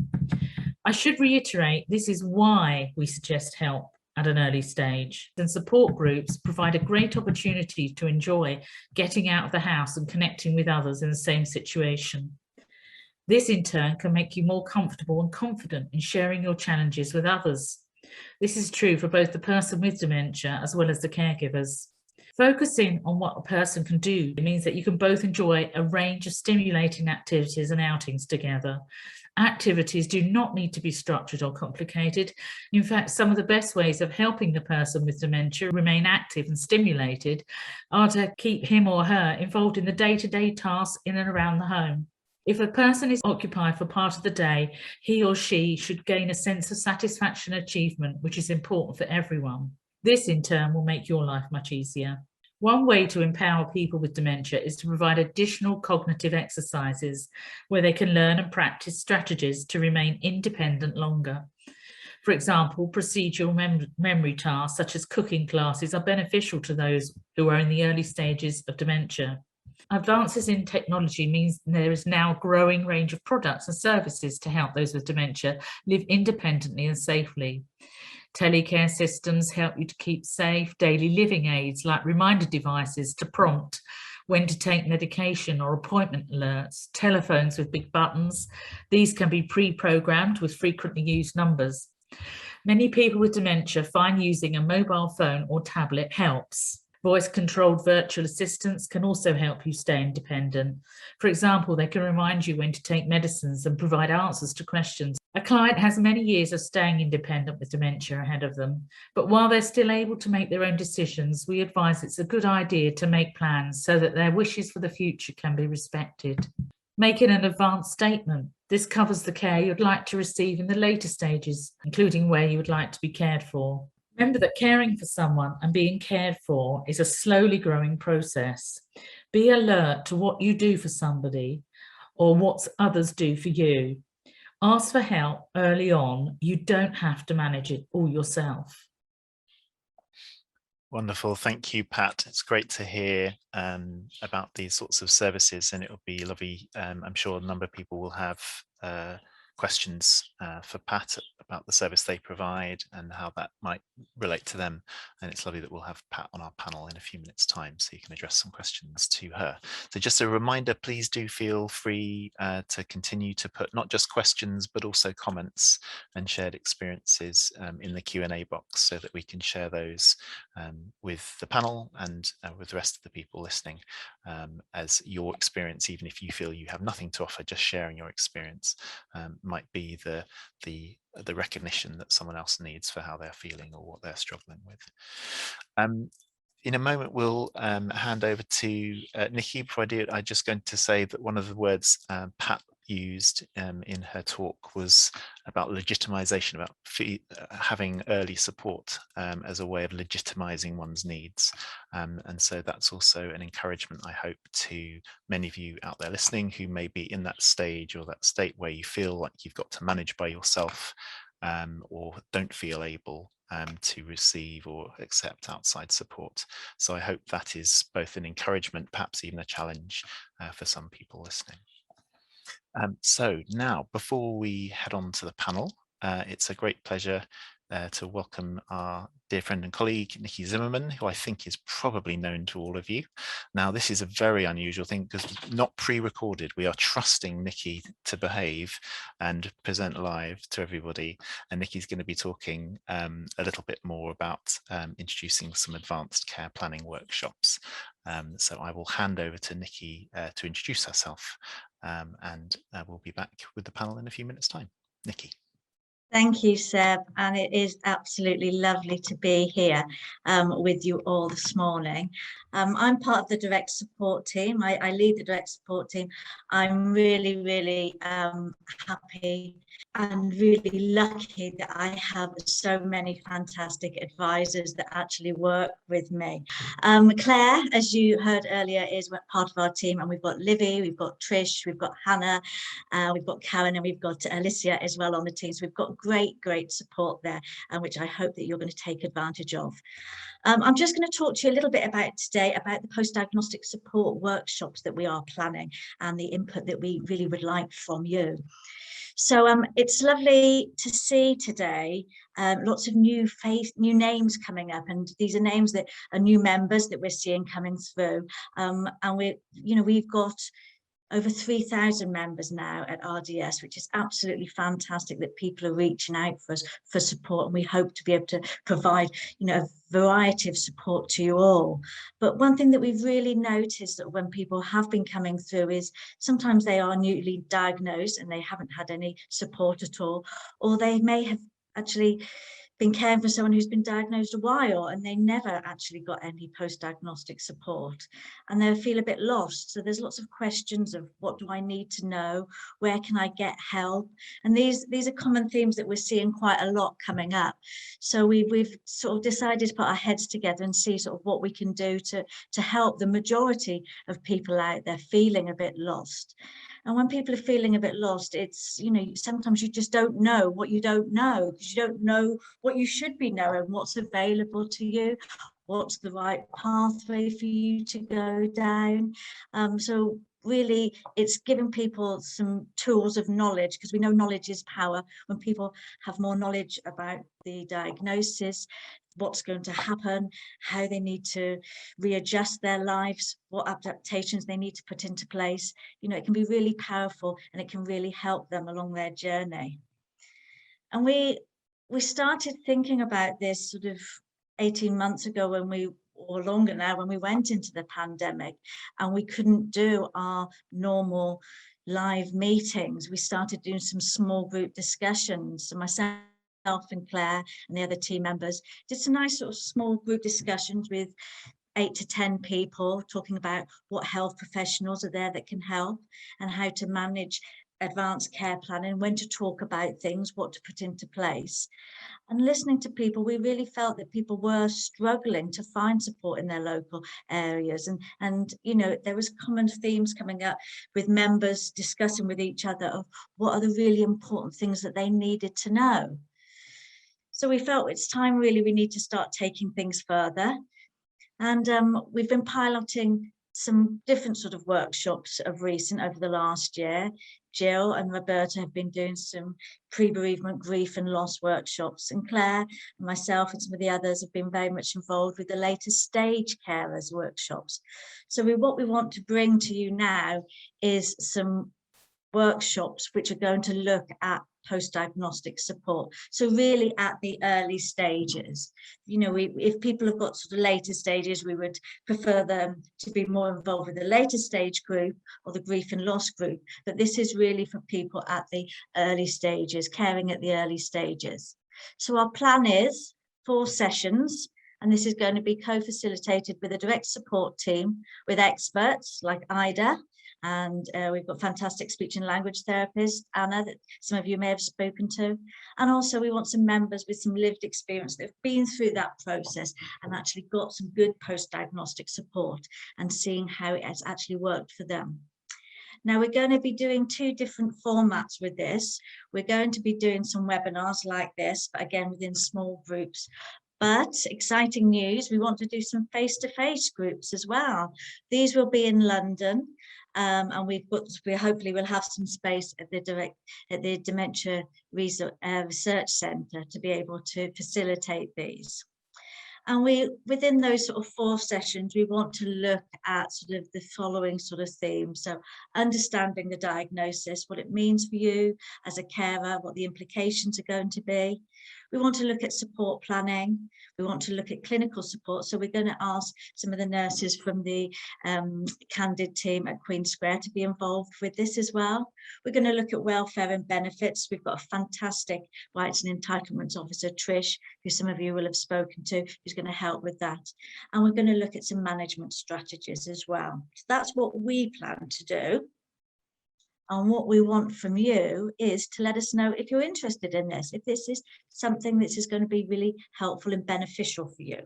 I should reiterate, this is why we suggest help at an early stage. And support groups provide a great opportunity to enjoy getting out of the house and connecting with others in the same situation. This in turn can make you more comfortable and confident in sharing your challenges with others. This is true for both the person with dementia as well as the caregivers. Focusing on what a person can do means that you can both enjoy a range of stimulating activities and outings together. Activities do not need to be structured or complicated. In fact, some of the best ways of helping the person with dementia remain active and stimulated are to keep him or her involved in the day-to-day tasks in and around the home. If a person is occupied for part of the day, he or she should gain a sense of satisfaction and achievement, which is important for everyone. This in turn will make your life much easier. One way to empower people with dementia is to provide additional cognitive exercises where they can learn and practice strategies to remain independent longer. For example, procedural memory tasks such as cooking classes are beneficial to those who are in the early stages of dementia. Advances in technology means there is now a growing range of products and services to help those with dementia live independently and safely. Telecare systems help you to keep safe. Daily living aids like reminder devices to prompt when to take medication or appointment alerts. Telephones with big buttons. These can be pre-programmed with frequently used numbers. Many people with dementia find using a mobile phone or tablet helps. Voice-controlled virtual assistants can also help you stay independent. For example, they can remind you when to take medicines and provide answers to questions. A client has many years of staying independent with dementia ahead of them, but while they're still able to make their own decisions, we advise it's a good idea to make plans so that their wishes for the future can be respected. Making an advanced statement. This covers the care you'd like to receive in the later stages, including where you would like to be cared for. Remember that caring for someone and being cared for is a slowly growing process. Be alert to what you do for somebody or what others do for you. Ask for help early on. You don't have to manage it all yourself. Wonderful. Thank you, Pat. It's great to hear about these sorts of services, and it will be lovely. I'm sure a number of people will have questions for Pat about the service they provide and how that might relate to them. And it's lovely that we'll have Pat on our panel in a few minutes' time so you can address some questions to her. So just a reminder, please do feel free to continue to put not just questions but also comments and shared experiences in the Q&A box so that we can share those with the panel and with the rest of the people listening as your experience, even if you feel you have nothing to offer, just sharing your experience might be the recognition that someone else needs for how they're feeling or what they're struggling with. In a moment, we'll hand over to Nikki. Before I do it, I'm just going to say that one of the words Pat used in her talk was about legitimization, about having early support as a way of legitimizing one's needs. And so that's also an encouragement, I hope, to many of you out there listening who may be in that stage or that state where you feel like you've got to manage by yourself or don't feel able to receive or accept outside support. So I hope that is both an encouragement, perhaps even a challenge for some people listening. So now, before we head on to the panel, it's a great pleasure to welcome our dear friend and colleague, Nikki Zimmermann, who I think is probably known to all of you. Now, this is a very unusual thing because not pre-recorded. We are trusting Nikki to behave and present live to everybody. And Nikki's going to be talking a little bit more about introducing some advanced care planning workshops. So I will hand over to Nikki to introduce herself and we'll be back with the panel in a few minutes' time. Nikki. Thank you, Seb, and it is absolutely lovely to be here with you all this morning. I'm part of the direct support team. I lead the direct support team. I'm really happy and really lucky that I have so many fantastic advisors that actually work with me. Claire, as you heard earlier, is part of our team, and we've got Livy, we've got Trish, we've got Hannah, we've got Karen, and we've got Alicia as well on the team. So we've got great support there, which I hope that you're going to take advantage of. I'm just going to talk to you a little bit about today about the post-diagnostic support workshops that we are planning and the input that we really would like from you. So it's lovely to see today lots of new names coming up, and these are names that are new members that we're seeing coming through, and we've got over 3,000 members now at RDS, which is absolutely fantastic that people are reaching out for us for support, and we hope to be able to provide, a variety of support to you all. But one thing that we've really noticed that when people have been coming through is sometimes they are newly diagnosed and they haven't had any support at all, or they may have actually been caring for someone who's been diagnosed a while and they never actually got any post-diagnostic support, and they feel a bit lost. So there's lots of questions of what do I need to know, where can I get help, and these are common themes that we're seeing quite a lot coming up. So we've sort of decided to put our heads together and see sort of what we can do to help the majority of people out there feeling a bit lost. And when people are feeling a bit lost, it's, sometimes you just don't know what you don't know, because you don't know what you should be knowing, what's available to you, what's the right pathway for you to go down. So really, it's giving people some tools of knowledge, because we know knowledge is power. When people have more knowledge about the diagnosis, what's going to happen, how they need to readjust their lives, what adaptations they need to put into place, it can be really powerful, and it can really help them along their journey. And we started thinking about this sort of 18 months ago, or longer now, when we went into the pandemic and we couldn't do our normal live meetings. We started doing some small group discussions. So myself and Claire and the other team members did some nice sort of small group discussions with 8 to 10 people, talking about what health professionals are there that can help, and how to manage advanced care planning, when to talk about things, what to put into place. And listening to people, we really felt that people were struggling to find support in their local areas, and there was common themes coming up with members discussing with each other of what are the really important things that they needed to know. So we felt it's time really we need to start taking things further. And we've been piloting some different sort of workshops of recent over the last year. Jill and Roberta have been doing some pre-bereavement grief and loss workshops, and Claire and myself and some of the others have been very much involved with the later stage carers workshops. So what we want to bring to you now is some workshops which are going to look at post-diagnostic support, so really at the early stages. If people have got sort of later stages, we would prefer them to be more involved with the later stage group or the grief and loss group, but this is really for people at the early stages, caring at the early stages. So our plan is 4 sessions, and this is going to be co-facilitated with a direct support team with experts like Aida, and we've got fantastic speech and language therapist, Anna, that some of you may have spoken to. And also we want some members with some lived experience that have been through that process and actually got some good post-diagnostic support and seeing how it has actually worked for them. Now we're going to be doing 2 different formats with this. We're going to be doing some webinars like this, but again within small groups. But exciting news, we want to do some face-to-face groups as well. These will be in London. And we hopefully will have some space at the Dementia Research Centre to be able to facilitate these. And within those sort of 4 sessions, we want to look at sort of the following sort of themes. So understanding the diagnosis, what it means for you as a carer, what the implications are going to be. We want to look at support planning. We want to look at clinical support. So we're going to ask some of the nurses from the Candid team at Queen Square to be involved with this as well. We're going to look at welfare and benefits. We've got a fantastic rights and entitlements officer, Trish, who some of you will have spoken to, who's going to help with that. And we're going to look at some management strategies as well. So that's what we plan to do. And what we want from you is to let us know if you're interested in this, if this is something that is going to be really helpful and beneficial for you.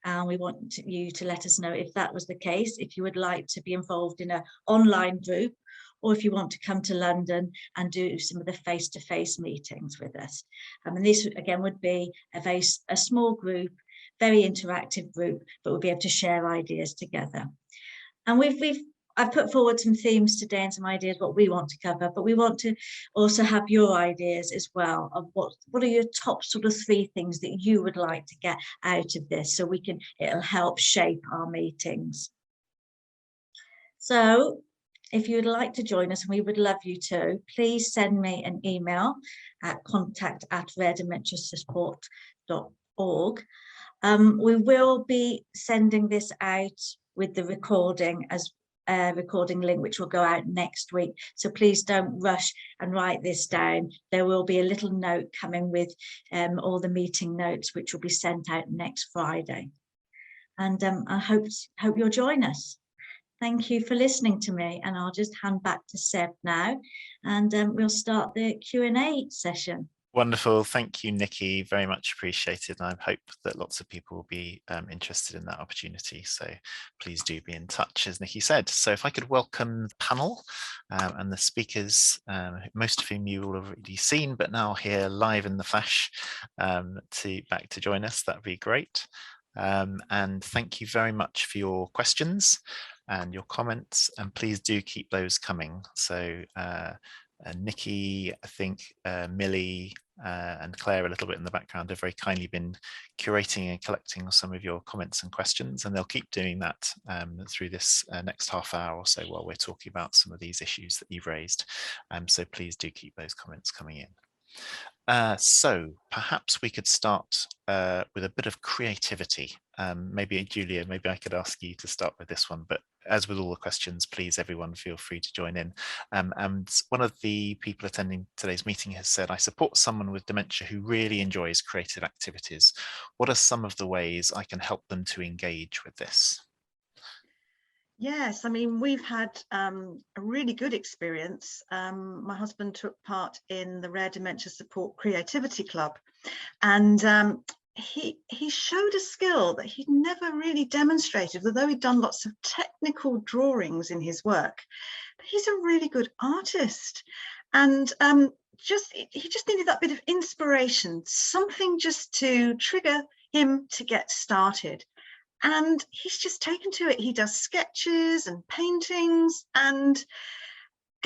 And we want you to let us know if that was the case, if you would like to be involved in an online group, or if you want to come to London and do some of the face-to-face meetings with us. And this, again, would be a small group, very interactive group, but we'll be able to share ideas together. And I've put forward some themes today and some ideas what we want to cover, but we want to also have your ideas as well of what are your top sort of 3 things that you would like to get out of this, so it'll help shape our meetings. So if you would like to join us, and we would love you to, please send me an email at contact@raredementiasupport.org. We will be sending this out with the recording as recording link, which will go out next week. So please don't rush and write this down. There will be a little note coming with all the meeting notes, which will be sent out next Friday. And I hope you'll join us. Thank you for listening to me, and I'll just hand back to Seb now, and we'll start the Q&A session. Wonderful. Thank you, Nikki. Very much appreciated. And I hope that lots of people will be interested in that opportunity. So please do be in touch, as Nikki said. So if I could welcome the panel and the speakers, most of whom you've already seen, but now here live in the flesh back to join us, that'd be great. And thank you very much for your questions and your comments, and please do keep those coming. So Nikki, I think Millie and Claire a little bit in the background have very kindly been curating and collecting some of your comments and questions, and they'll keep doing that through this next half hour or so while we're talking about some of these issues that you've raised. So please do keep those comments coming in. So perhaps we could start with a bit of creativity. Maybe Julia, maybe I could ask you to start with this one, but as with all the questions, please everyone feel free to join in. And one of the people attending today's meeting has said, I support someone with dementia who really enjoys creative activities. What are some of the ways I can help them to engage with this? Yes, I mean, we've had a really good experience. My husband took part in the Rare Dementia Support Creativity Club, and he showed a skill that he'd never really demonstrated, although he'd done lots of technical drawings in his work. But he's a really good artist, and he just needed that bit of inspiration, something just to trigger him to get started. And he's just taken to it. He does sketches and paintings, and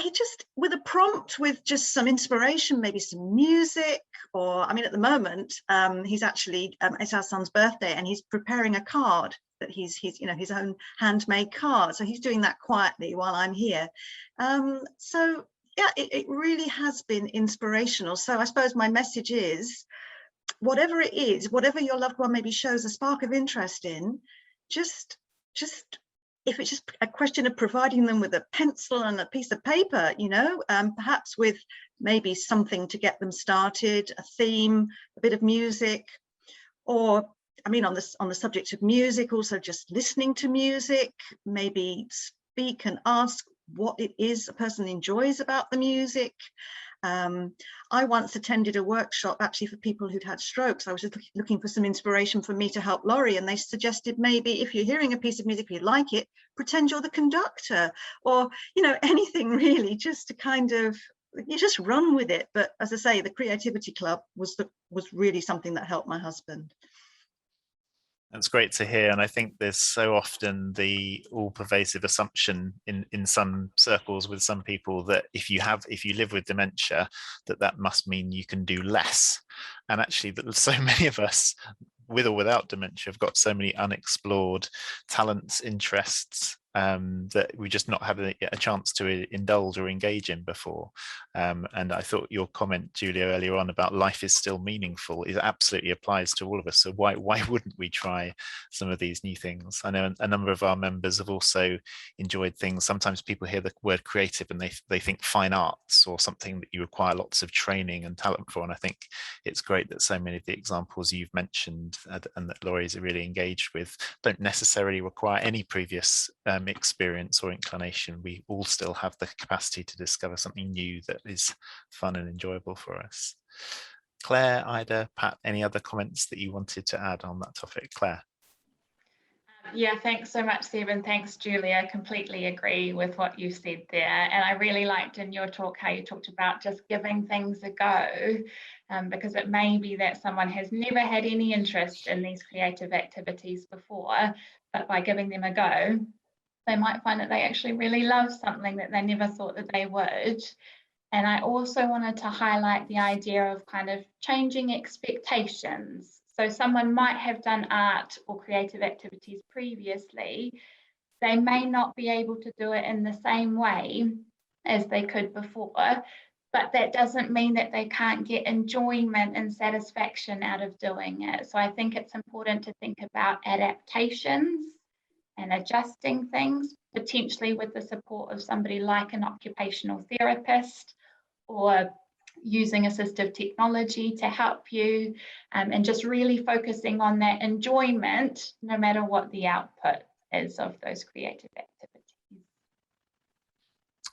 he just, with a prompt, with just some inspiration, maybe some music, or I mean, at the moment, he's actually, it's our son's birthday, and he's preparing a card that he's his own handmade card. So he's doing that quietly while I'm here. So yeah, it really has been inspirational. So I suppose my message is, whatever it is, whatever your loved one maybe shows a spark of interest in, just if it's just a question of providing them with a pencil and a piece of paper, perhaps with maybe something to get them started, a theme, a bit of music, or I mean, on the subject of music, also just listening to music, maybe speak and ask what it is a person enjoys about the music. I once attended a workshop actually for people who'd had strokes. I was just looking for some inspiration for me to help Laurie, and they suggested maybe if you're hearing a piece of music, if you like it, pretend you're the conductor, or anything really, just to kind of, you just run with it. But as I say, the Creativity Club was really something that helped my husband. That's great to hear, and I think there's so often the all-pervasive assumption in some circles with some people that if you live with dementia, that must mean you can do less. And actually, that so many of us, with or without dementia, have got so many unexplored talents, interests, that we just not had a chance to indulge or engage in before. And I thought your comment, Julia, earlier on about life is still meaningful, it absolutely applies to all of us. So why wouldn't we try some of these new things? I know a number of our members have also enjoyed things. Sometimes people hear the word creative and they think fine arts or something that you require lots of training and talent for. And I think it's great that so many of the examples you've mentioned and that Laurie's really engaged with don't necessarily require any previous experience or inclination. We all still have the capacity to discover something new that is fun and enjoyable for us. Claire, Ida, Pat, any other comments that you wanted to add on that topic? Claire. Yeah, thanks so much, Seb, and thanks, Julia. Completely agree with what you said there. And I really liked in your talk how you talked about just giving things a go, because it may be that someone has never had any interest in these creative activities before, but by giving them a go, they might find that they actually really love something that they never thought that they would. And I also wanted to highlight the idea of kind of changing expectations. So someone might have done art or creative activities previously. They may not be able to do it in the same way as they could before, but that doesn't mean that they can't get enjoyment and satisfaction out of doing it. So I think it's important to think about adaptations and adjusting things, potentially with the support of somebody like an occupational therapist, or using assistive technology to help you, and just really focusing on that enjoyment, no matter what the output is of those creative activities.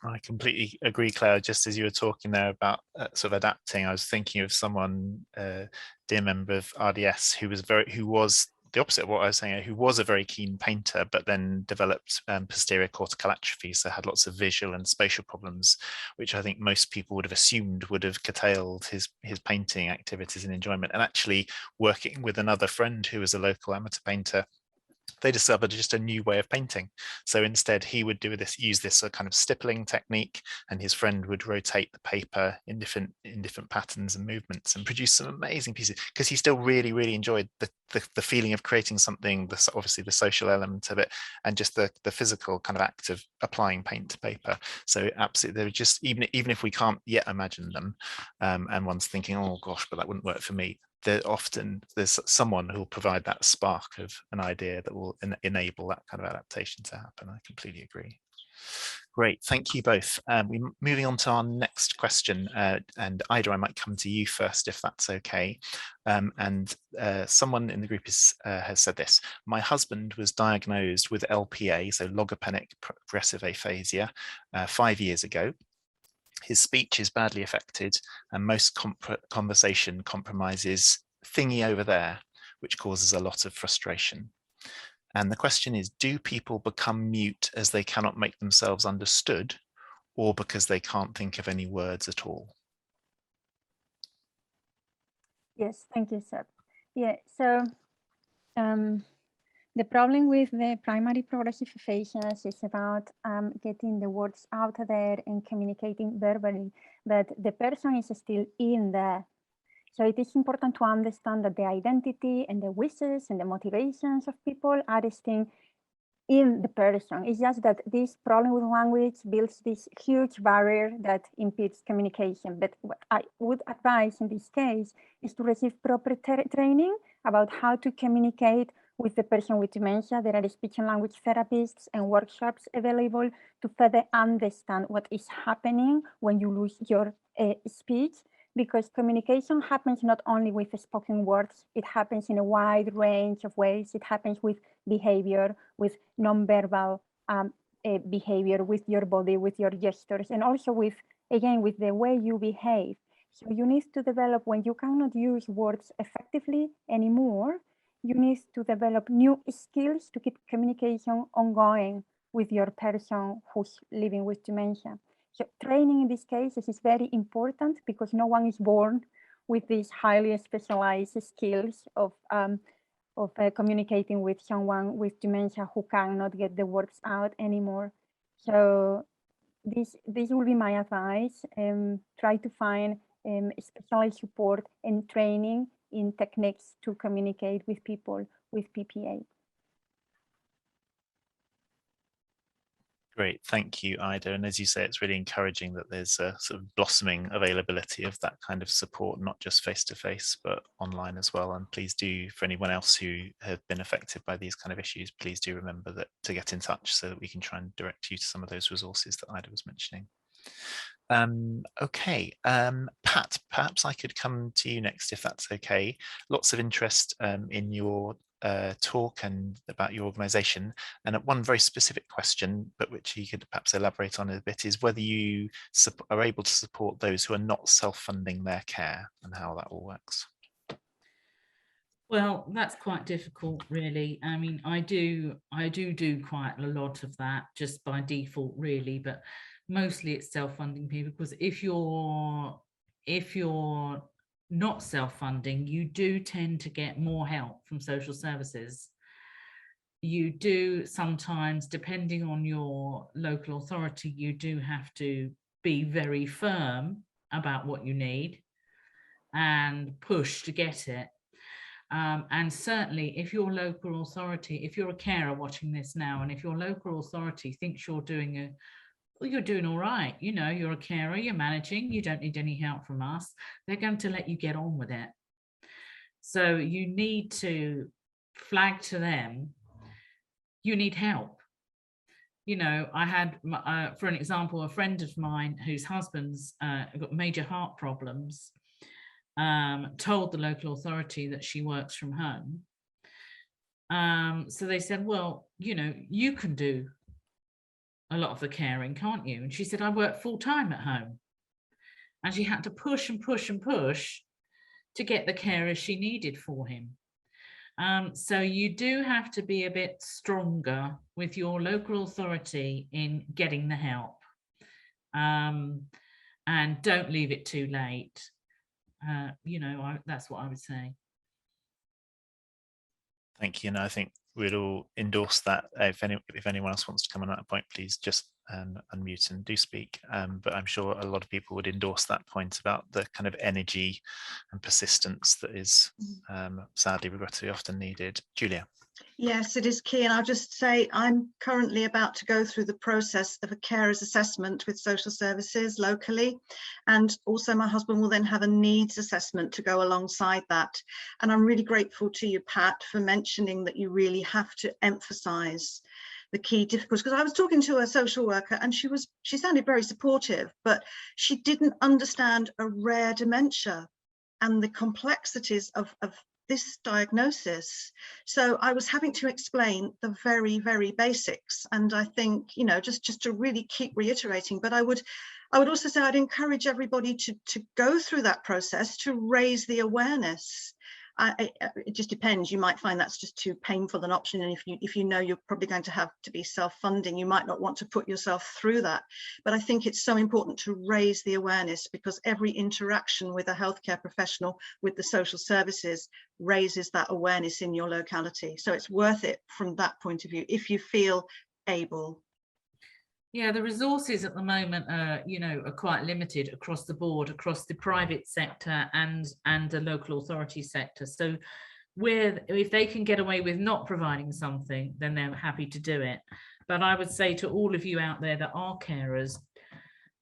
I completely agree, Claire. Just as you were talking there about sort of adapting, I was thinking of someone, dear member of RDS, who was the opposite of what I was saying, who was a very keen painter, but then developed posterior cortical atrophy, so had lots of visual and spatial problems, which I think most people would have assumed would have curtailed his painting activities and enjoyment. And actually working with another friend who was a local amateur painter, they discovered just a new way of painting. So instead he would use this kind of stippling technique, and his friend would rotate the paper in different patterns and movements and produce some amazing pieces, because he still really enjoyed the feeling of creating something, obviously the social element of it, and just the physical kind of act of applying paint to paper. So absolutely, they're just, even if we can't yet imagine them, and one's thinking, oh gosh, but that wouldn't work for me, there's someone who will provide that spark of an idea that will enable that kind of adaptation to happen. I completely agree. Great, thank you both. We're moving on to our next question, and Ida, I might come to you first if that's okay. Someone in the group has said this: my husband was diagnosed with LPA, so logopenic progressive aphasia, 5 years ago. His speech is badly affected, and most conversation compromises thingy over there, which causes a lot of frustration. And the question is, do people become mute as they cannot make themselves understood, or because they can't think of any words at all? Yes, thank you, Seb. Yeah, so the problem with the primary progressive aphasias is about getting the words out there and communicating verbally, but the person is still in there. So it is important to understand that the identity and the wishes and the motivations of people are still in the person. It's just that this problem with language builds this huge barrier that impedes communication. But what I would advise in this case is to receive proper training about how to communicate with the person with dementia. There are speech and language therapists and workshops available to further understand what is happening when you lose your speech, because communication happens not only with spoken words, it happens in a wide range of ways. It happens with behavior, with nonverbal behavior, with your body, with your gestures, and also with, again, with the way you behave. So you need to develop, when you cannot use words effectively anymore, you need to develop new skills to keep communication ongoing with your person who's living with dementia. So training in these cases is very important, because no one is born with these highly specialized skills of communicating with someone with dementia who cannot get the words out anymore. So this will be my advice. Try to find specialized support and training in techniques to communicate with people with PPA. Great, thank you, Ida. And as you say, it's really encouraging that there's a sort of blossoming availability of that kind of support, not just face-to-face, but online as well. And please do, for anyone else who have been affected by these kind of issues, please do remember that to get in touch so that we can try and direct you to some of those resources that Ida was mentioning. Okay, Pat, perhaps I could come to you next if that's okay. Lots of interest in your talk and about your organization, and one very specific question, but which you could perhaps elaborate on a bit, is whether you are able to support those who are not self-funding their care and how that all works. Well, that's quite difficult, really. I mean, I do quite a lot of that just by default, really, but mostly it's self-funding people, because if you're not self-funding, you do tend to get more help from social services. You do sometimes, depending on your local authority, you do have to be very firm about what you need and push to get it. And certainly if your local authority, if you're a carer watching this now, and if your local authority thinks you're doing all right, you know, you're a carer, you're managing, you don't need any help from us, they're going to let you get on with it. So you need to flag to them, you need help. You know, I had, for an example, a friend of mine whose husband's got major heart problems, told the local authority that she works from home. So they said, well, you know, you can do a lot of the caring, can't you? And she said, I work full-time at home. And she had to push and push and push to get the carers she needed for him. So you do have to be a bit stronger with your local authority in getting the help. And don't leave it too late. You know, that's what I would say. Thank you. And I think we'd all endorse that. If anyone else wants to come on that point, please just unmute and do speak. But I'm sure a lot of people would endorse that point about the kind of energy and persistence that is sadly, regrettably often needed. Julia. Yes, it is key. And I'll just say I'm currently about to go through the process of a carers assessment with social services locally. And also my husband will then have a needs assessment to go alongside that. And I'm really grateful to you, Pat, for mentioning that you really have to emphasize the key difficulties, because I was talking to a social worker and she sounded very supportive, but she didn't understand a rare dementia and the complexities of this diagnosis. So I was having to explain the very, very basics. And I think, you know, just to really keep reiterating, but I would also say I'd encourage everybody to go through that process to raise the awareness. It just depends. You might find that's just too painful an option, and if you know you're probably going to have to be self-funding, you might not want to put yourself through that. But I think it's so important to raise the awareness, because every interaction with a healthcare professional, with the social services, raises that awareness in your locality. So it's worth it from that point of view if you feel able. Yeah, the resources at the moment are, you know, are quite limited across the board, across the private sector and the local authority sector. So if they can get away with not providing something, then they're happy to do it. But I would say to all of you out there that are carers,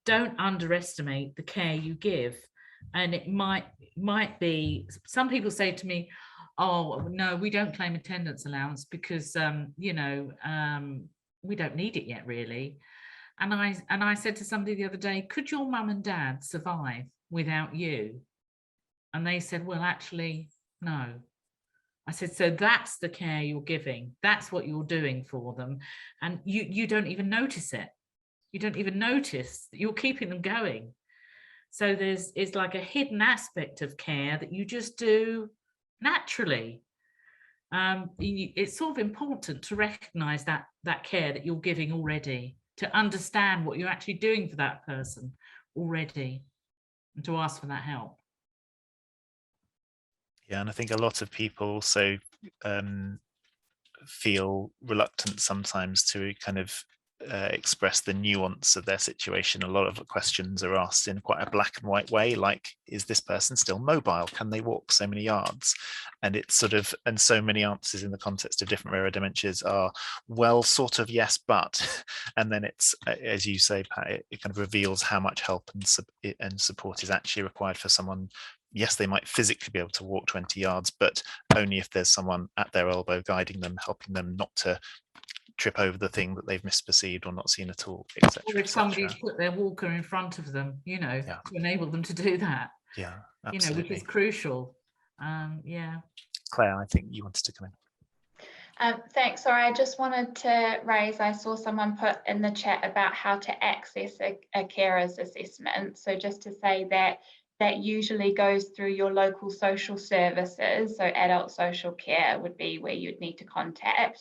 don't underestimate the care you give. And it might be, some people say to me, oh, no, we don't claim attendance allowance because, you know, we don't need it yet, really. And I said to somebody the other day, could your mum and dad survive without you? And they said, well, actually, no. I said, so that's the care you're giving. That's what you're doing for them. And you don't even notice it. You don't even notice that you're keeping them going. So it's like a hidden aspect of care that you just do naturally. It's sort of important to recognize that care that you're giving already, to understand what you're actually doing for that person already, and to ask for that help. Yeah, and I think a lot of people also feel reluctant sometimes to kind of express the nuance of their situation. A lot of questions are asked in quite a black and white way, like, is this person still mobile? Can they walk so many yards? And it's sort of, and so many answers in the context of different rare dementias are, well, sort of yes, but, and then it's, as you say, Pat, it kind of reveals how much help and support is actually required for someone. Yes, they might physically be able to walk 20 yards, but only if there's someone at their elbow guiding them, helping them not to trip over the thing that they've misperceived or not seen at all, etc. Or if somebody's put their walker in front of them, you know, to enable them to do that. Yeah, absolutely. You know, which is crucial. Yeah. Claire, I think you wanted to come in. Thanks. Sorry, I just wanted to raise, I saw someone put in the chat about how to access a carer's assessment. So just to say that that usually goes through your local social services. So adult social care would be where you'd need to contact.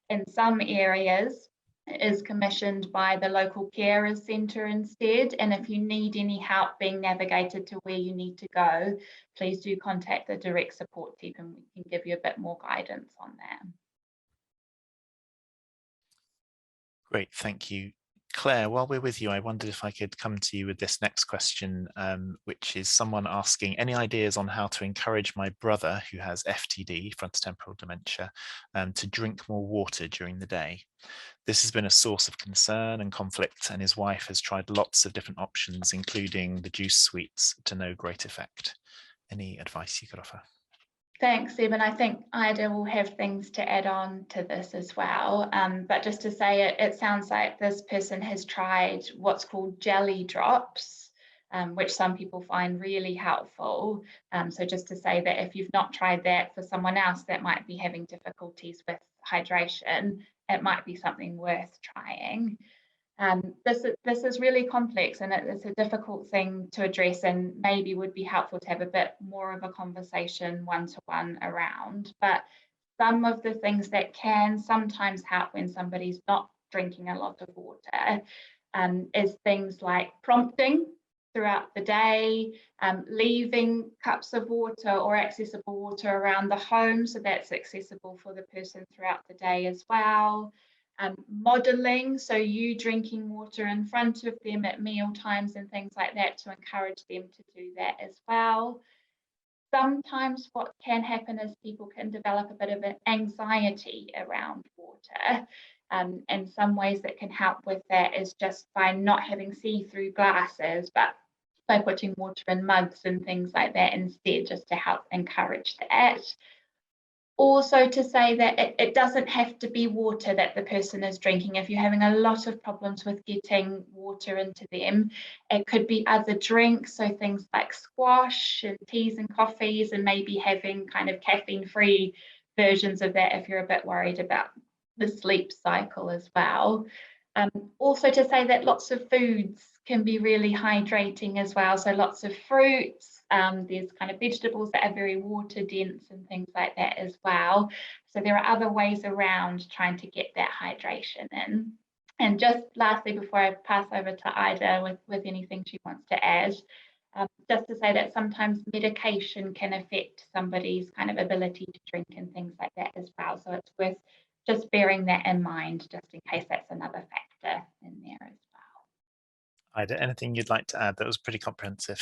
In some areas, it is commissioned by the local carers centre instead. And if you need any help being navigated to where you need to go, please do contact the direct support team and we can give you a bit more guidance on that. Great, thank you. Claire, while we're with you, I wondered if I could come to you with this next question, which is someone asking, any ideas on how to encourage my brother who has FTD, frontotemporal dementia, to drink more water during the day? This has been a source of concern and conflict, and his wife has tried lots of different options, including the juice sweets, to no great effect. Any advice you could offer? Thanks, Seb, and I think Ida will have things to add on to this as well. But just to say, it sounds like this person has tried what's called jelly drops, which some people find really helpful. So just to say that if you've not tried that for someone else that might be having difficulties with hydration, it might be something worth trying. This is really complex and it's a difficult thing to address, and maybe would be helpful to have a bit more of a conversation one-to-one around. But some of the things that can sometimes help when somebody's not drinking a lot of water is things like prompting throughout the day, leaving cups of water or accessible water around the home so that's accessible for the person throughout the day as well. Modeling, so you drinking water in front of them at meal times and things like that to encourage them to do that as well. Sometimes what can happen is people can develop a bit of an anxiety around water. And some ways that can help with that is just by not having see-through glasses, but by putting water in mugs and things like that instead, just to help encourage that. Also to say that it doesn't have to be water that the person is drinking. If you're having a lot of problems with getting water into them, it could be other drinks, so things like squash and teas and coffees, and maybe having kind of caffeine-free versions of that if you're a bit worried about the sleep cycle as well. Also to say that lots of foods can be really hydrating as well, so lots of fruits. There's kind of vegetables that are very water dense and things like that as well. So there are other ways around trying to get that hydration in. And just lastly, before I pass over to Ida with anything she wants to add, just to say that sometimes medication can affect somebody's kind of ability to drink and things like that as well. So it's worth just bearing that in mind, just in case that's another factor in there as well. Ida, anything you'd like to add? That was pretty comprehensive.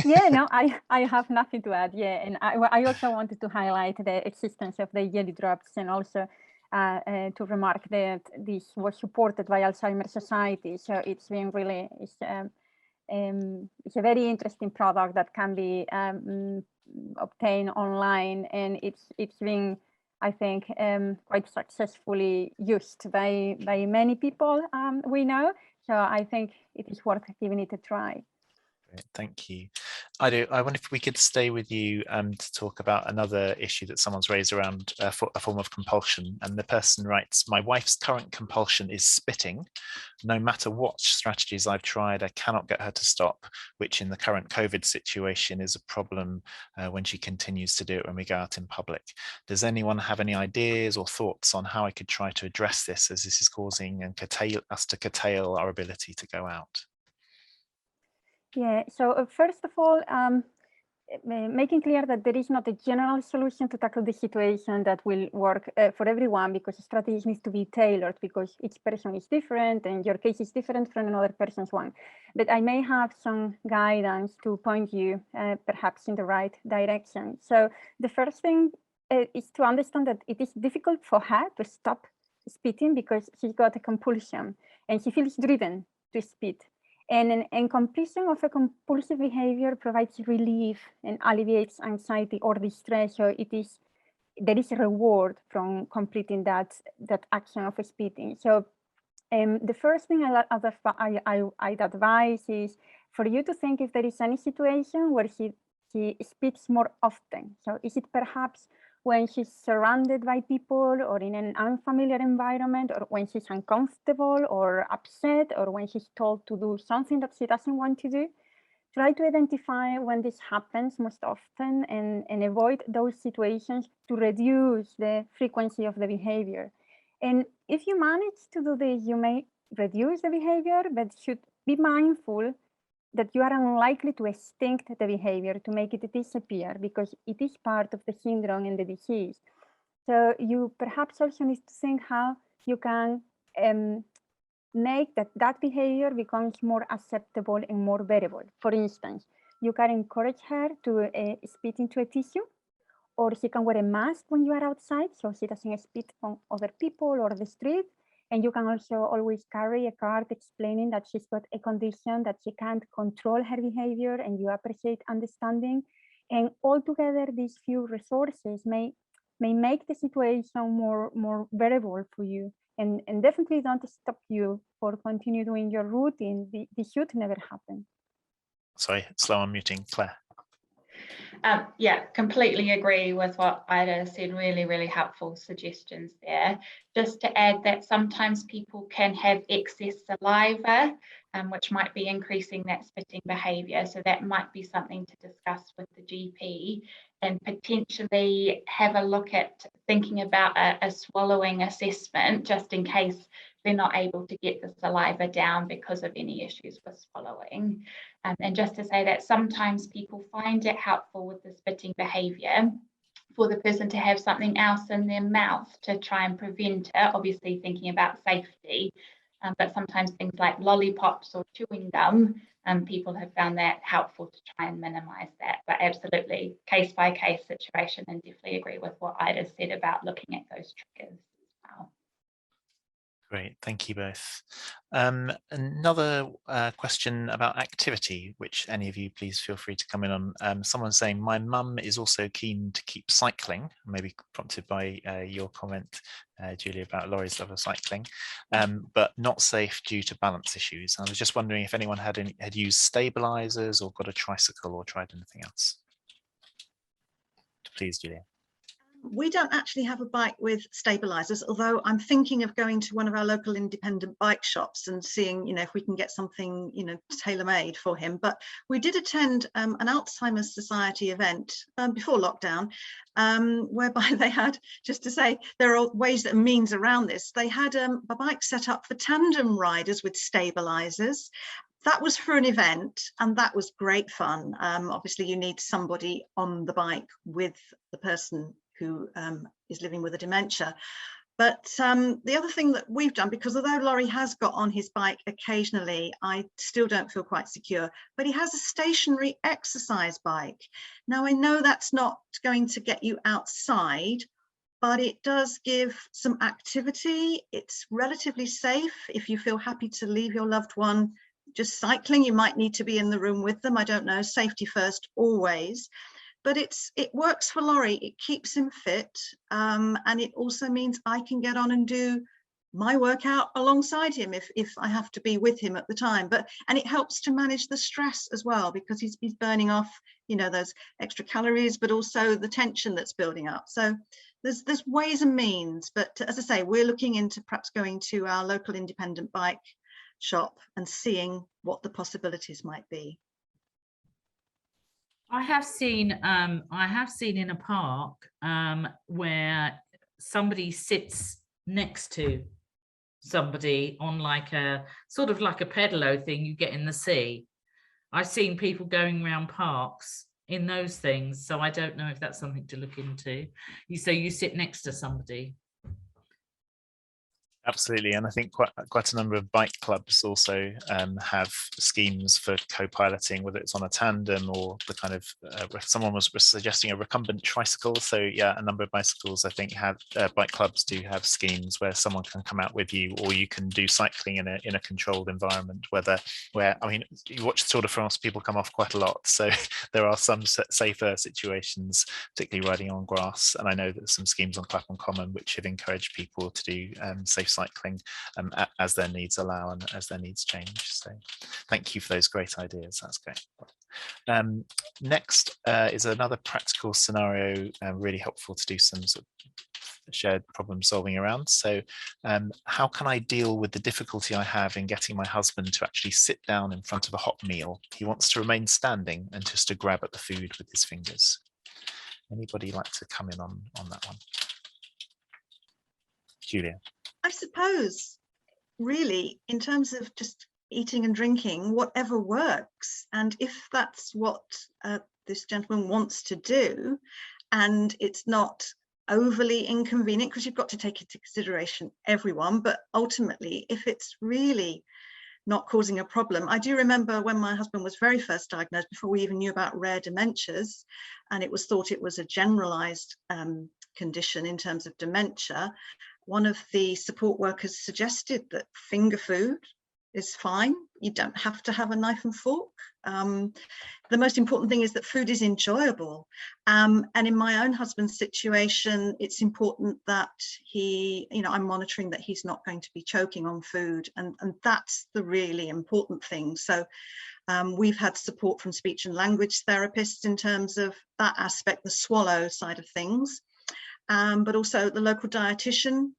Yeah, no, I have nothing to add. Yeah, and I also wanted to highlight the existence of the jelly drops, and also to remark that this was supported by Alzheimer's Society. So it's been really, it's a very interesting product that can be obtained online, and it's been, I think, quite successfully used by many people we know. So I think it is worth giving it a try. Great, thank you. I wonder if we could stay with you to talk about another issue that someone's raised around a form of compulsion. And the person writes, my wife's current compulsion is spitting. No matter what strategies I've tried, I cannot get her to stop, which in the current COVID situation is a problem when she continues to do it when we go out in public. Does anyone have any ideas or thoughts on how I could try to address this, as this is causing and curtail our ability to go out? Yeah, so first of all, making clear that there is not a general solution to tackle the situation that will work for everyone, because strategies need to be tailored, because each person is different and your case is different from another person's one. But I may have some guidance to point you perhaps in the right direction. So the first thing is to understand that it is difficult for her to stop spitting because she's got a compulsion and she feels driven to spit. And completion of a compulsive behavior provides relief and alleviates anxiety or distress. So there is a reward from completing that action of spitting. So the first thing I'd advise is for you to think if there is any situation where she spits more often. So is it perhaps when she's surrounded by people or in an unfamiliar environment, or when she's uncomfortable or upset, or when she's told to do something that she doesn't want to do? Try to identify when this happens most often and avoid those situations to reduce the frequency of the behavior. And if you manage to do this, you may reduce the behavior, but should be mindful that you are unlikely to extinct the behavior, to make it disappear, because it is part of the syndrome and the disease. So you perhaps also need to think how you can make that behavior becomes more acceptable and more bearable. For instance, you can encourage her to spit into a tissue, or she can wear a mask when you are outside so she doesn't spit on other people or the street. And you can also always carry a card explaining that she's got a condition, that she can't control her behavior, and you appreciate understanding. And altogether, these few resources may make the situation more bearable for you, and definitely don't stop you for continue doing your routine. This should never happen. Sorry, slow unmuting, Claire. Yeah, completely agree with what Aida said. Really helpful suggestions there. Just to add that sometimes people can have excess saliva, which might be increasing that spitting behaviour. So that might be something to discuss with the GP, and potentially have a look at thinking about a swallowing assessment, just in case they're not able to get the saliva down because of any issues with swallowing. And just to say that sometimes people find it helpful with the spitting behaviour for the person to have something else in their mouth to try and prevent it, obviously thinking about safety. But sometimes things like lollipops or chewing gum, people have found that helpful to try and minimise that. But absolutely, case by case situation, and definitely agree with what Aida said about looking at those triggers as well. Great, thank you both. Another question about activity, which any of you please feel free to come in on. Someone's saying, my mum is also keen to keep cycling, maybe prompted by your comment, Julia, about Laurie's love of cycling, but not safe due to balance issues. I was just wondering if anyone had used stabilizers or got a tricycle or tried anything else. Please, Julia. We don't actually have a bike with stabilizers, although I'm thinking of going to one of our local independent bike shops and seeing, if we can get something, tailor-made for him. But we did attend an Alzheimer's Society event before lockdown, whereby they had, just to say, there are ways and means around this. They had a bike set up for tandem riders with stabilizers. That was for an event, and that was great fun. Obviously, you need somebody on the bike with the person who is living with a dementia. But the other thing that we've done, because although Laurie has got on his bike occasionally, I still don't feel quite secure, but he has a stationary exercise bike. Now, I know that's not going to get you outside, but it does give some activity. It's relatively safe. If you feel happy to leave your loved one just cycling, you might need to be in the room with them. I don't know, safety first always. But it works for Laurie, it keeps him fit, and it also means I can get on and do my workout alongside him if I have to be with him at the time. And it helps to manage the stress as well, because he's burning off, those extra calories, but also the tension that's building up. So there's ways and means, but as I say, we're looking into perhaps going to our local independent bike shop and seeing what the possibilities might be. I have seen in a park where somebody sits next to somebody on like a sort of like a pedalo thing you get in the sea. I've seen people going around parks in those things. So I don't know if that's something to look into. You say you sit next to somebody. Absolutely, and I think quite a number of bike clubs also have schemes for co-piloting, whether it's on a tandem or the kind of someone was suggesting a recumbent tricycle. So yeah, a number of bicycles I think have bike clubs do have schemes where someone can come out with you, or you can do cycling in a controlled environment. Where I mean, you watch the Tour de France, people come off quite a lot, so there are some safer situations, particularly riding on grass. And I know that there's some schemes on Clapham Common which have encouraged people to do safe cycling as their needs allow and as their needs change. So thank you for those great ideas. That's great. Next is another practical scenario, really helpful to do some sort of shared problem solving around. So how can I deal with the difficulty I have in getting my husband to actually sit down in front of a hot meal? He wants to remain standing and just to grab at the food with his fingers. Anybody like to come in on that one? Julia. I suppose, really, in terms of just eating and drinking, whatever works. And if that's what this gentleman wants to do, and it's not overly inconvenient, because you've got to take into consideration everyone, but ultimately, if it's really not causing a problem. I do remember when my husband was very first diagnosed, before we even knew about rare dementias, and it was thought it was a generalized condition in terms of dementia. One of the support workers suggested that finger food is fine. You don't have to have a knife and fork. The most important thing is that food is enjoyable. And in my own husband's situation, it's important that he, I'm monitoring that he's not going to be choking on food. And that's the really important thing. So we've had support from speech and language therapists in terms of that aspect, the swallow side of things. But also the local dietitian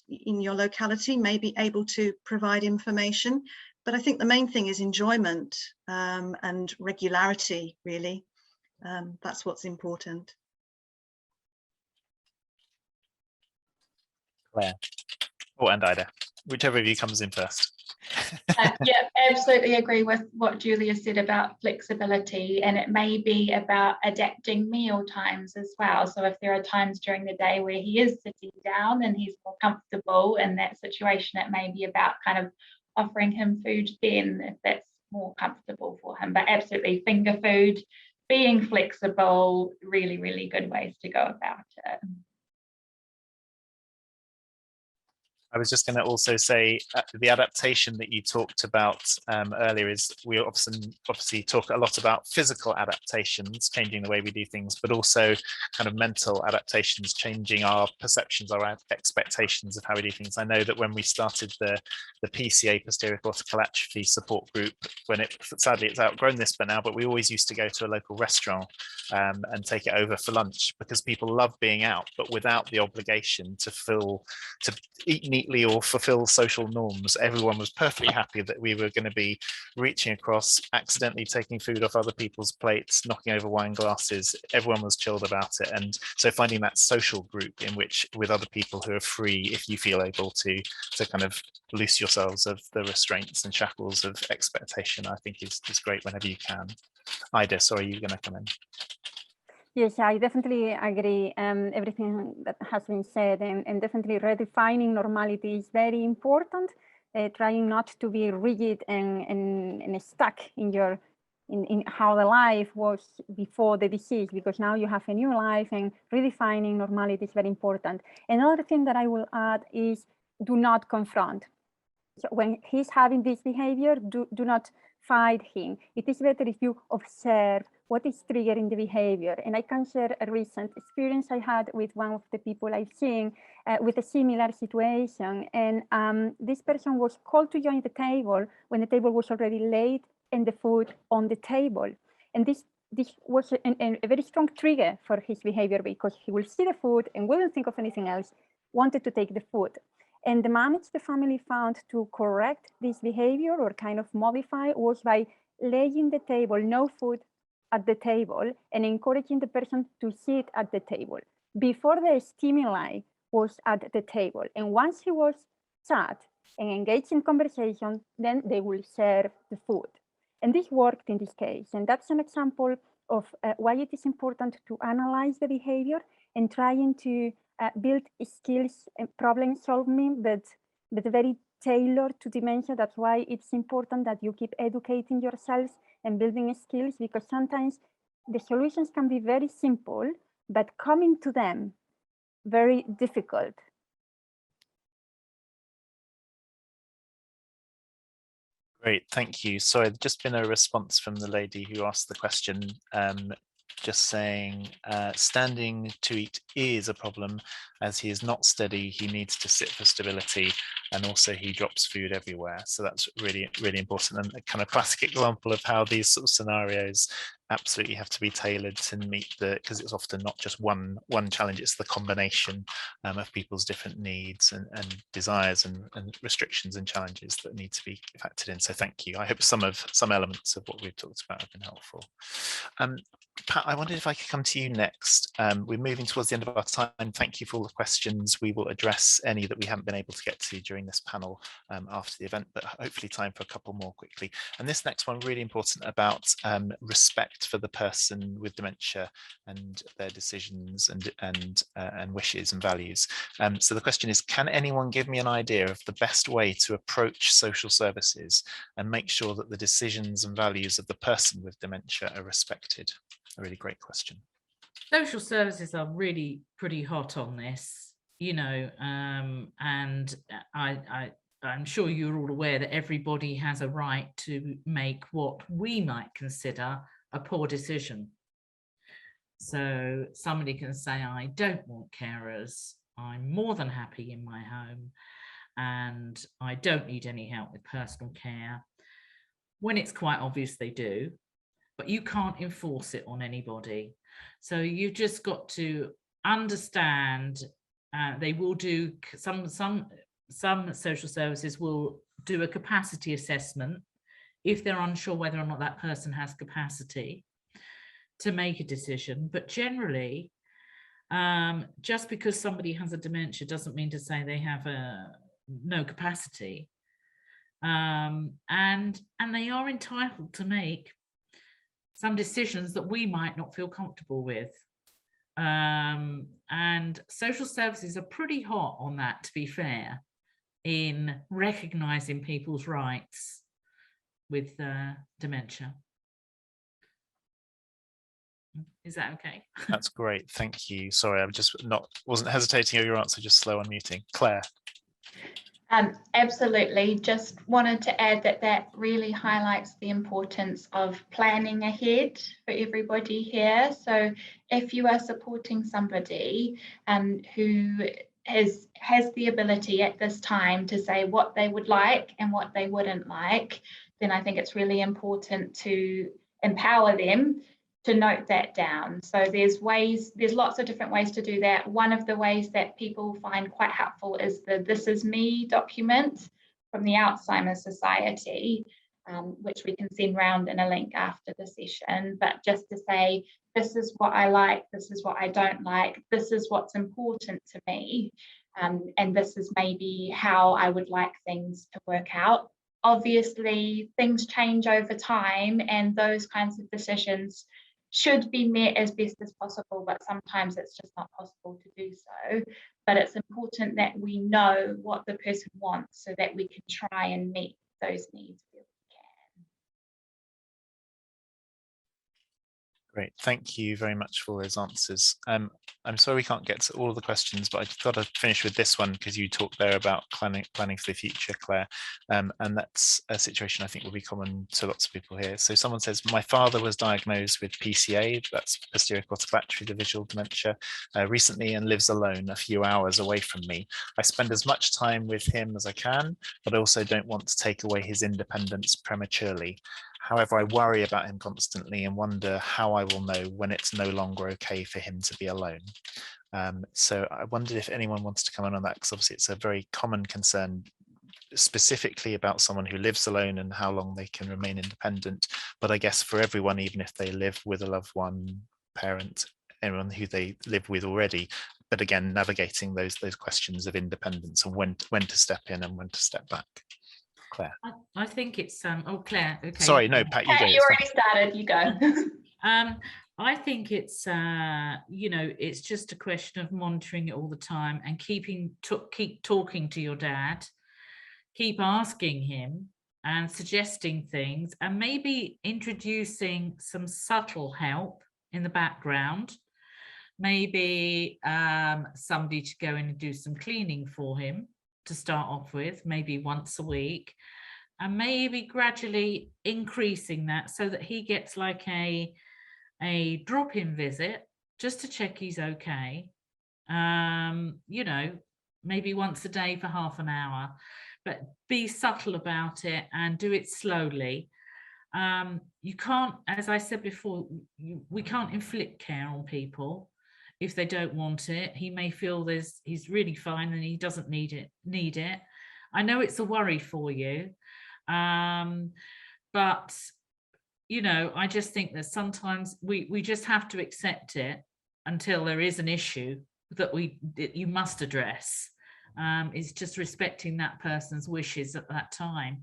in your locality may be able to provide information. But I think the main thing is enjoyment and regularity, really. That's what's important. Claire. Oh, and Ida, whichever of you comes in first. Yeah, absolutely agree with what Julia said about flexibility, and it may be about adapting meal times as well. So if there are times during the day where he is sitting down and he's more comfortable in that situation, it may be about kind of offering him food then if that's more comfortable for him. But absolutely, finger food, being flexible, really, really good ways to go about it. I was just going to also say the adaptation that you talked about earlier is we obviously talk a lot about physical adaptations, changing the way we do things, but also kind of mental adaptations, changing our perceptions, our expectations of how we do things. I know that when we started the PCA, posterior cortical atrophy support group, when sadly it's outgrown this by now, but we always used to go to a local restaurant and take it over for lunch, because people love being out, but without the obligation to eat neatly or fulfill social norms. Everyone was perfectly happy that we were going to be reaching across, accidentally taking food off other people's plates, knocking over wine glasses. Everyone was chilled about it. And so finding that social group in which, with other people who are free, if you feel able to kind of loose yourselves of the restraints and shackles of expectation, I think is great whenever you can. Ida, sorry, you're going to come in. Yes, I definitely agree. Everything that has been said, and definitely redefining normality is very important. Trying not to be rigid and stuck in how the life was before the disease, because now you have a new life, and redefining normality is very important. Another thing that I will add is do not confront. So when he's having this behavior, do not fight him. It is better if you observe what is triggering the behavior. And I can share a recent experience I had with one of the people I've seen with a similar situation. And this person was called to join the table when the table was already laid and the food on the table. And this was a very strong trigger for his behavior, because he will see the food and wouldn't think of anything else, wanted to take the food. And the manage the family found to correct this behavior or kind of modify was by laying the table, no food at the table, and encouraging the person to sit at the table before the stimuli was at the table. And once he was sat and engaged in conversation, then they will serve the food. And this worked in this case. And that's an example of why it is important to analyze the behavior and trying to build skills and problem solving, but very tailored to dementia. That's why it's important that you keep educating yourselves and building skills, because sometimes the solutions can be very simple, but coming to them very difficult. Great, thank you. Sorry, there's just been a response from the lady who asked the question, just saying standing to eat is a problem as he is not steady, he needs to sit for stability, and also he drops food everywhere. So that's really, really important, and a kind of classic example of how these sort of scenarios absolutely have to be tailored to meet because it's often not just one challenge, it's the combination of people's different needs and desires and restrictions and challenges that need to be factored in. So thank you. I hope some elements of what we've talked about have been helpful. Pat, I wondered if I could come to you next. We're moving towards the end of our time. Thank you for all the questions. We will address any that we haven't been able to get to during this panel after the event, but hopefully time for a couple more quickly. And this next one, really important, about respect for the person with dementia and their decisions and wishes and values. So the question is, can anyone give me an idea of the best way to approach social services and make sure that the decisions and values of the person with dementia are respected? A really great question. Social services are really pretty hot on this, you know, and I'm sure you're all aware that everybody has a right to make what we might consider a poor decision. So somebody can say, I don't want carers, I'm more than happy in my home, and I don't need any help with personal care, when it's quite obvious they do, but you can't enforce it on anybody. So you've just got to understand, they will do some social services will do a capacity assessment if they're unsure whether or not that person has capacity to make a decision. But generally, just because somebody has a dementia doesn't mean to say they have no capacity. And they are entitled to make some decisions that we might not feel comfortable with. And social services are pretty hot on that, to be fair, in recognising people's rights with dementia. Is that okay? That's great, thank you. Sorry, I'm just wasn't hesitating over your answer, just slow on muting. Claire. Absolutely. Just wanted to add that really highlights the importance of planning ahead for everybody here. So if you are supporting somebody who has the ability at this time to say what they would like and what they wouldn't like, then I think it's really important to empower them to note that down. So there's lots of different ways to do that. One of the ways that people find quite helpful is the This Is Me document from the Alzheimer's Society, which we can send round in a link after the session. But just to say, this is what I like, this is what I don't like, this is what's important to me, and this is maybe how I would like things to work out. Obviously, things change over time, and those kinds of decisions should be met as best as possible, but sometimes it's just not possible to do so. But it's important that we know what the person wants so that we can try and meet those needs where we can. Great, thank you very much for those answers. I'm sorry we can't get to all of the questions, but I've got to finish with this one because you talked there about planning for the future, Claire, and that's a situation I think will be common to lots of people here. So someone says, my father was diagnosed with PCA, that's posterior cortical atrophy, the visual dementia, recently, and lives alone a few hours away from me. I spend as much time with him as I can, but I also don't want to take away his independence prematurely. However, I worry about him constantly and wonder how I will know when it's no longer okay for him to be alone. So I wondered if anyone wants to comment on that, because obviously it's a very common concern, specifically about someone who lives alone and how long they can remain independent. But I guess for everyone, even if they live with a loved one, parent, anyone who they live with already, but again, navigating those questions of independence and when to step in and when to step back. Claire. I think it's oh, Claire. Okay. Sorry, no, Pat, you go. You already started. You go. I think it's you know, it's just a question of monitoring it all the time and keep talking to your dad, keep asking him and suggesting things, and maybe introducing some subtle help in the background. Maybe somebody to go in and do some cleaning for him to start off with, maybe once a week, and maybe gradually increasing that so that he gets like a drop-in visit just to check he's okay. You know, maybe once a day for half an hour, but be subtle about it and do it slowly. You can't, as I said before, we can't inflict care on people if they don't want it. He may feel he's really fine and he doesn't need it. I know it's a worry for you, but you know, I just think that sometimes we just have to accept it until there is an issue that you must address. It's just respecting that person's wishes at that time.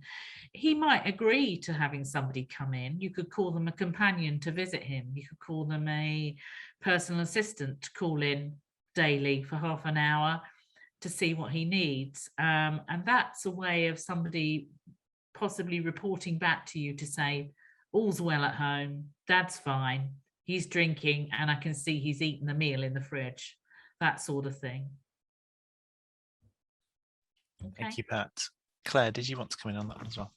He might agree to having somebody come in. You could call them a companion to visit him. You could call them a personal assistant to call in daily for half an hour to see what he needs. And that's a way of somebody possibly reporting back to you to say, all's well at home, dad's fine, he's drinking, and I can see he's eaten a meal in the fridge, that sort of thing. Okay. Thank you, Pat. Claire, did you want to come in on that one as well?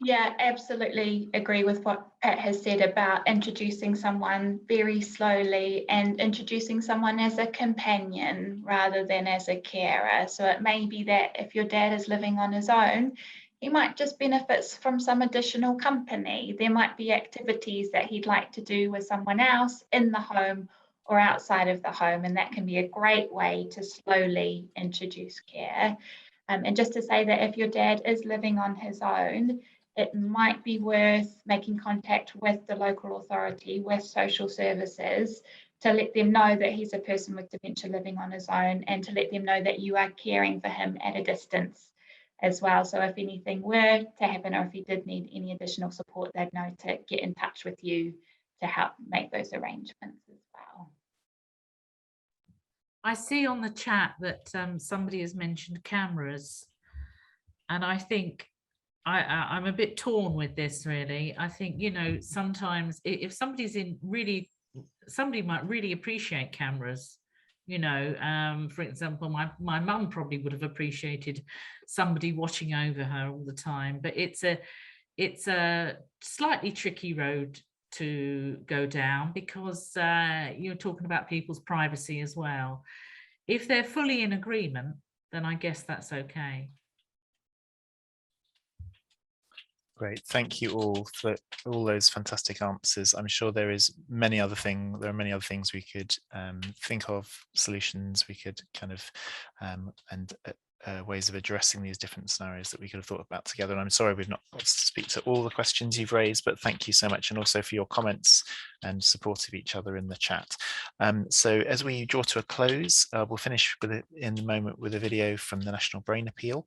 Yeah, absolutely agree with what Pat has said about introducing someone very slowly and introducing someone as a companion rather than as a carer. So it may be that if your dad is living on his own, he might just benefit from some additional company. There might be activities that he'd like to do with someone else in the home or outside of the home, and that can be a great way to slowly introduce care. And just to say that if your dad is living on his own, it might be worth making contact with the local authority, with social services, to let them know that he's a person with dementia living on his own, and to let them know that you are caring for him at a distance as well. So if anything were to happen, or if he did need any additional support, they'd know to get in touch with you to help make those arrangements as well. I see on the chat that somebody has mentioned cameras, and I think I'm a bit torn with this, really. I think, you know, sometimes if somebody's somebody might really appreciate cameras. You know, for example, my mum probably would have appreciated somebody watching over her all the time, but it's a slightly tricky road to go down, because you're talking about people's privacy as well. If they're fully in agreement, then I guess that's okay. Great, thank you all for all those fantastic answers. I'm sure there are many other things we could think of, solutions we could kind of ways of addressing these different scenarios that we could have thought about together. And I'm sorry we've not got to speak to all the questions you've raised, but thank you so much, and also for your comments and support of each other in the chat. So as we draw to a close, we'll finish in a moment with a video from the National Brain Appeal.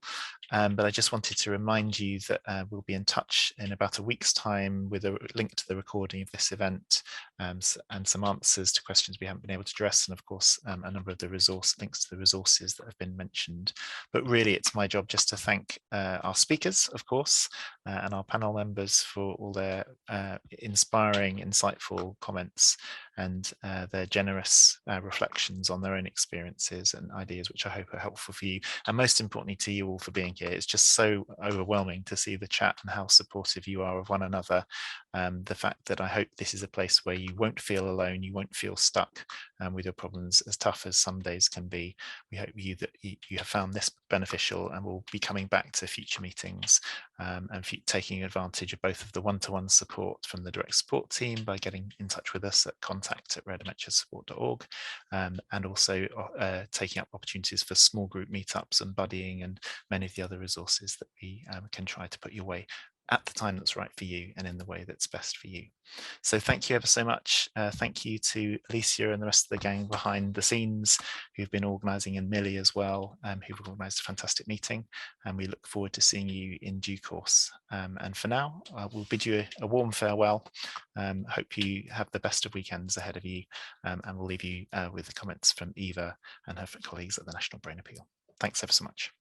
But I just wanted to remind you that we'll be in touch in about a week's time with a link to the recording of this event, and some answers to questions we haven't been able to address, and of course a number of the links to the resources that have been mentioned. But really, it's my job just to thank our speakers, of course, and our panel members for all their inspiring, insightful comments and their generous reflections on their own experiences and ideas, which I hope are helpful for you. And most importantly, to you all for being here. It's just so overwhelming to see the chat and how supportive you are of one another. The fact that I hope this is a place where you won't feel alone, you won't feel stuck with your problems, as tough as some days can be. We hope that you have found this beneficial, and will be coming back to future meetings and taking advantage of both of the one-to-one support from the direct support team by getting in touch with us at contact@raredomentiasupport.org, and also taking up opportunities for small group meetups and buddying and many of the other resources that we can try to put your way. at the time that's right for you and in the way that's best for you. So thank you ever so much. Thank you to Alicia and the rest of the gang behind the scenes who've been organising, and Millie as well, who've organised a fantastic meeting. And we look forward to seeing you in due course. And for now, we'll bid you a warm farewell. Hope you have the best of weekends ahead of you. And we'll leave you with the comments from Eva and her colleagues at the National Brain Appeal. Thanks ever so much.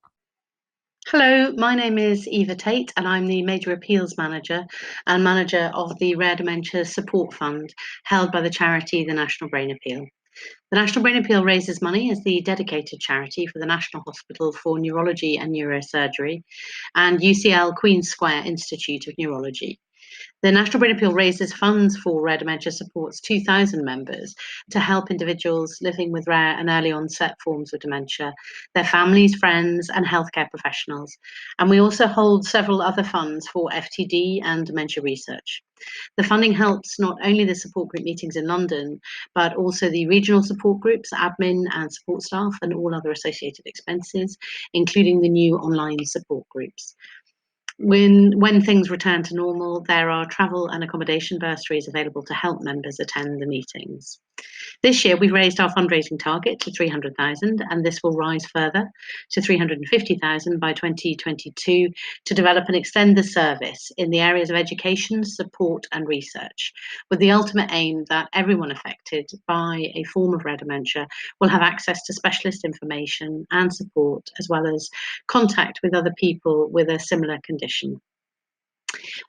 Hello, my name is Eva Tate and I'm the Major Appeals Manager and Manager of the Rare Dementia Support Fund held by the charity The National Brain Appeal. The National Brain Appeal raises money as the dedicated charity for the National Hospital for Neurology and Neurosurgery and UCL Queen's Square Institute of Neurology. The National Brain Appeal raises funds for Rare Dementia supports 2,000 members to help individuals living with rare and early onset forms of dementia, their families, friends, and healthcare professionals. And we also hold several other funds for FTD and dementia research. The funding helps not only the support group meetings in London, but also the regional support groups, admin and support staff, and all other associated expenses, including the new online support groups. When things return to normal, there are travel and accommodation bursaries available to help members attend the meetings. This year, we've raised our fundraising target to 300,000, and this will rise further to 350,000 by 2022 to develop and extend the service in the areas of education, support, and research, with the ultimate aim that everyone affected by a form of rare dementia will have access to specialist information and support, as well as contact with other people with a similar condition.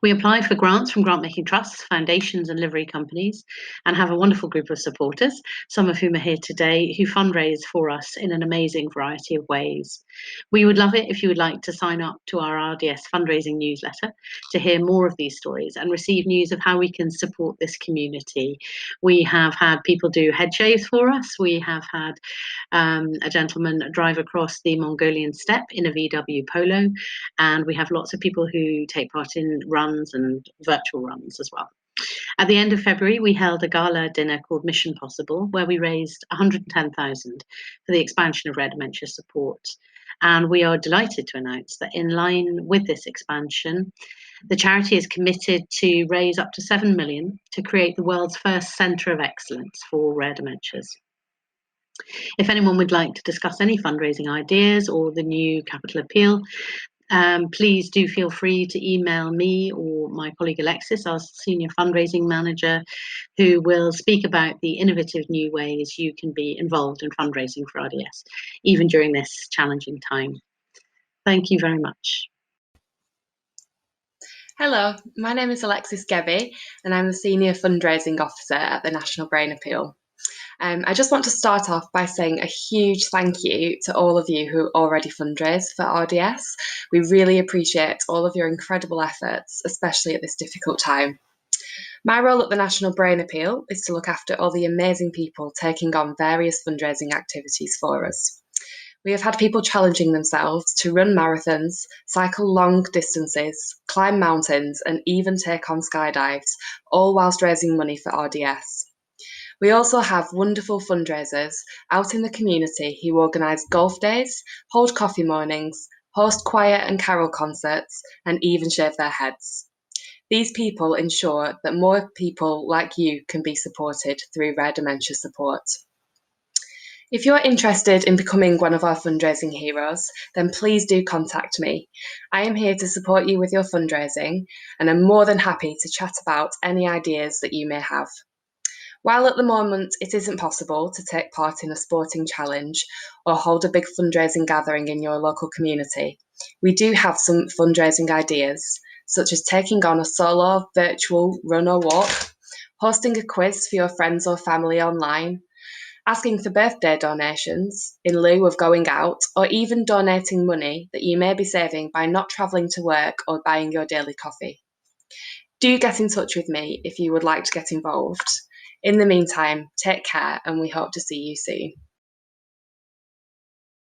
We apply for grants from grant-making trusts, foundations and livery companies, and have a wonderful group of supporters, some of whom are here today, who fundraise for us in an amazing variety of ways. We would love it if you would like to sign up to our RDS fundraising newsletter to hear more of these stories and receive news of how we can support this community. We have had people do head shaves for us. We have had a gentleman drive across the Mongolian steppe in a VW Polo, and we have lots of people who take part in runs and virtual runs as well. At the end of February, we held a gala dinner called Mission Possible, where we raised 110,000 for the expansion of rare dementia support. And we are delighted to announce that in line with this expansion, the charity is committed to raise up to 7 million to create the world's first centre of excellence for rare dementias. If anyone would like to discuss any fundraising ideas or the new capital appeal, please do feel free to email me or my colleague Alexis, our Senior Fundraising Manager, who will speak about the innovative new ways you can be involved in fundraising for RDS, even during this challenging time. Thank you very much. Hello, my name is Alexis Gebby and I'm the Senior Fundraising Officer at the National Brain Appeal. I just want to start off by saying a huge thank you to all of you who already fundraise for RDS. We really appreciate all of your incredible efforts, especially at this difficult time. My role at the National Brain Appeal is to look after all the amazing people taking on various fundraising activities for us. We have had people challenging themselves to run marathons, cycle long distances, climb mountains, and even take on skydives, all whilst raising money for RDS. We also have wonderful fundraisers out in the community who organise golf days, hold coffee mornings, host choir and carol concerts, and even shave their heads. These people ensure that more people like you can be supported through rare dementia support. If you're interested in becoming one of our fundraising heroes, then please do contact me. I am here to support you with your fundraising, and I'm more than happy to chat about any ideas that you may have. While at the moment it isn't possible to take part in a sporting challenge or hold a big fundraising gathering in your local community, we do have some fundraising ideas, such as taking on a solo virtual run or walk, hosting a quiz for your friends or family online, asking for birthday donations in lieu of going out, or even donating money that you may be saving by not travelling to work or buying your daily coffee. Do get in touch with me if you would like to get involved. In the meantime, take care and we hope to see you soon.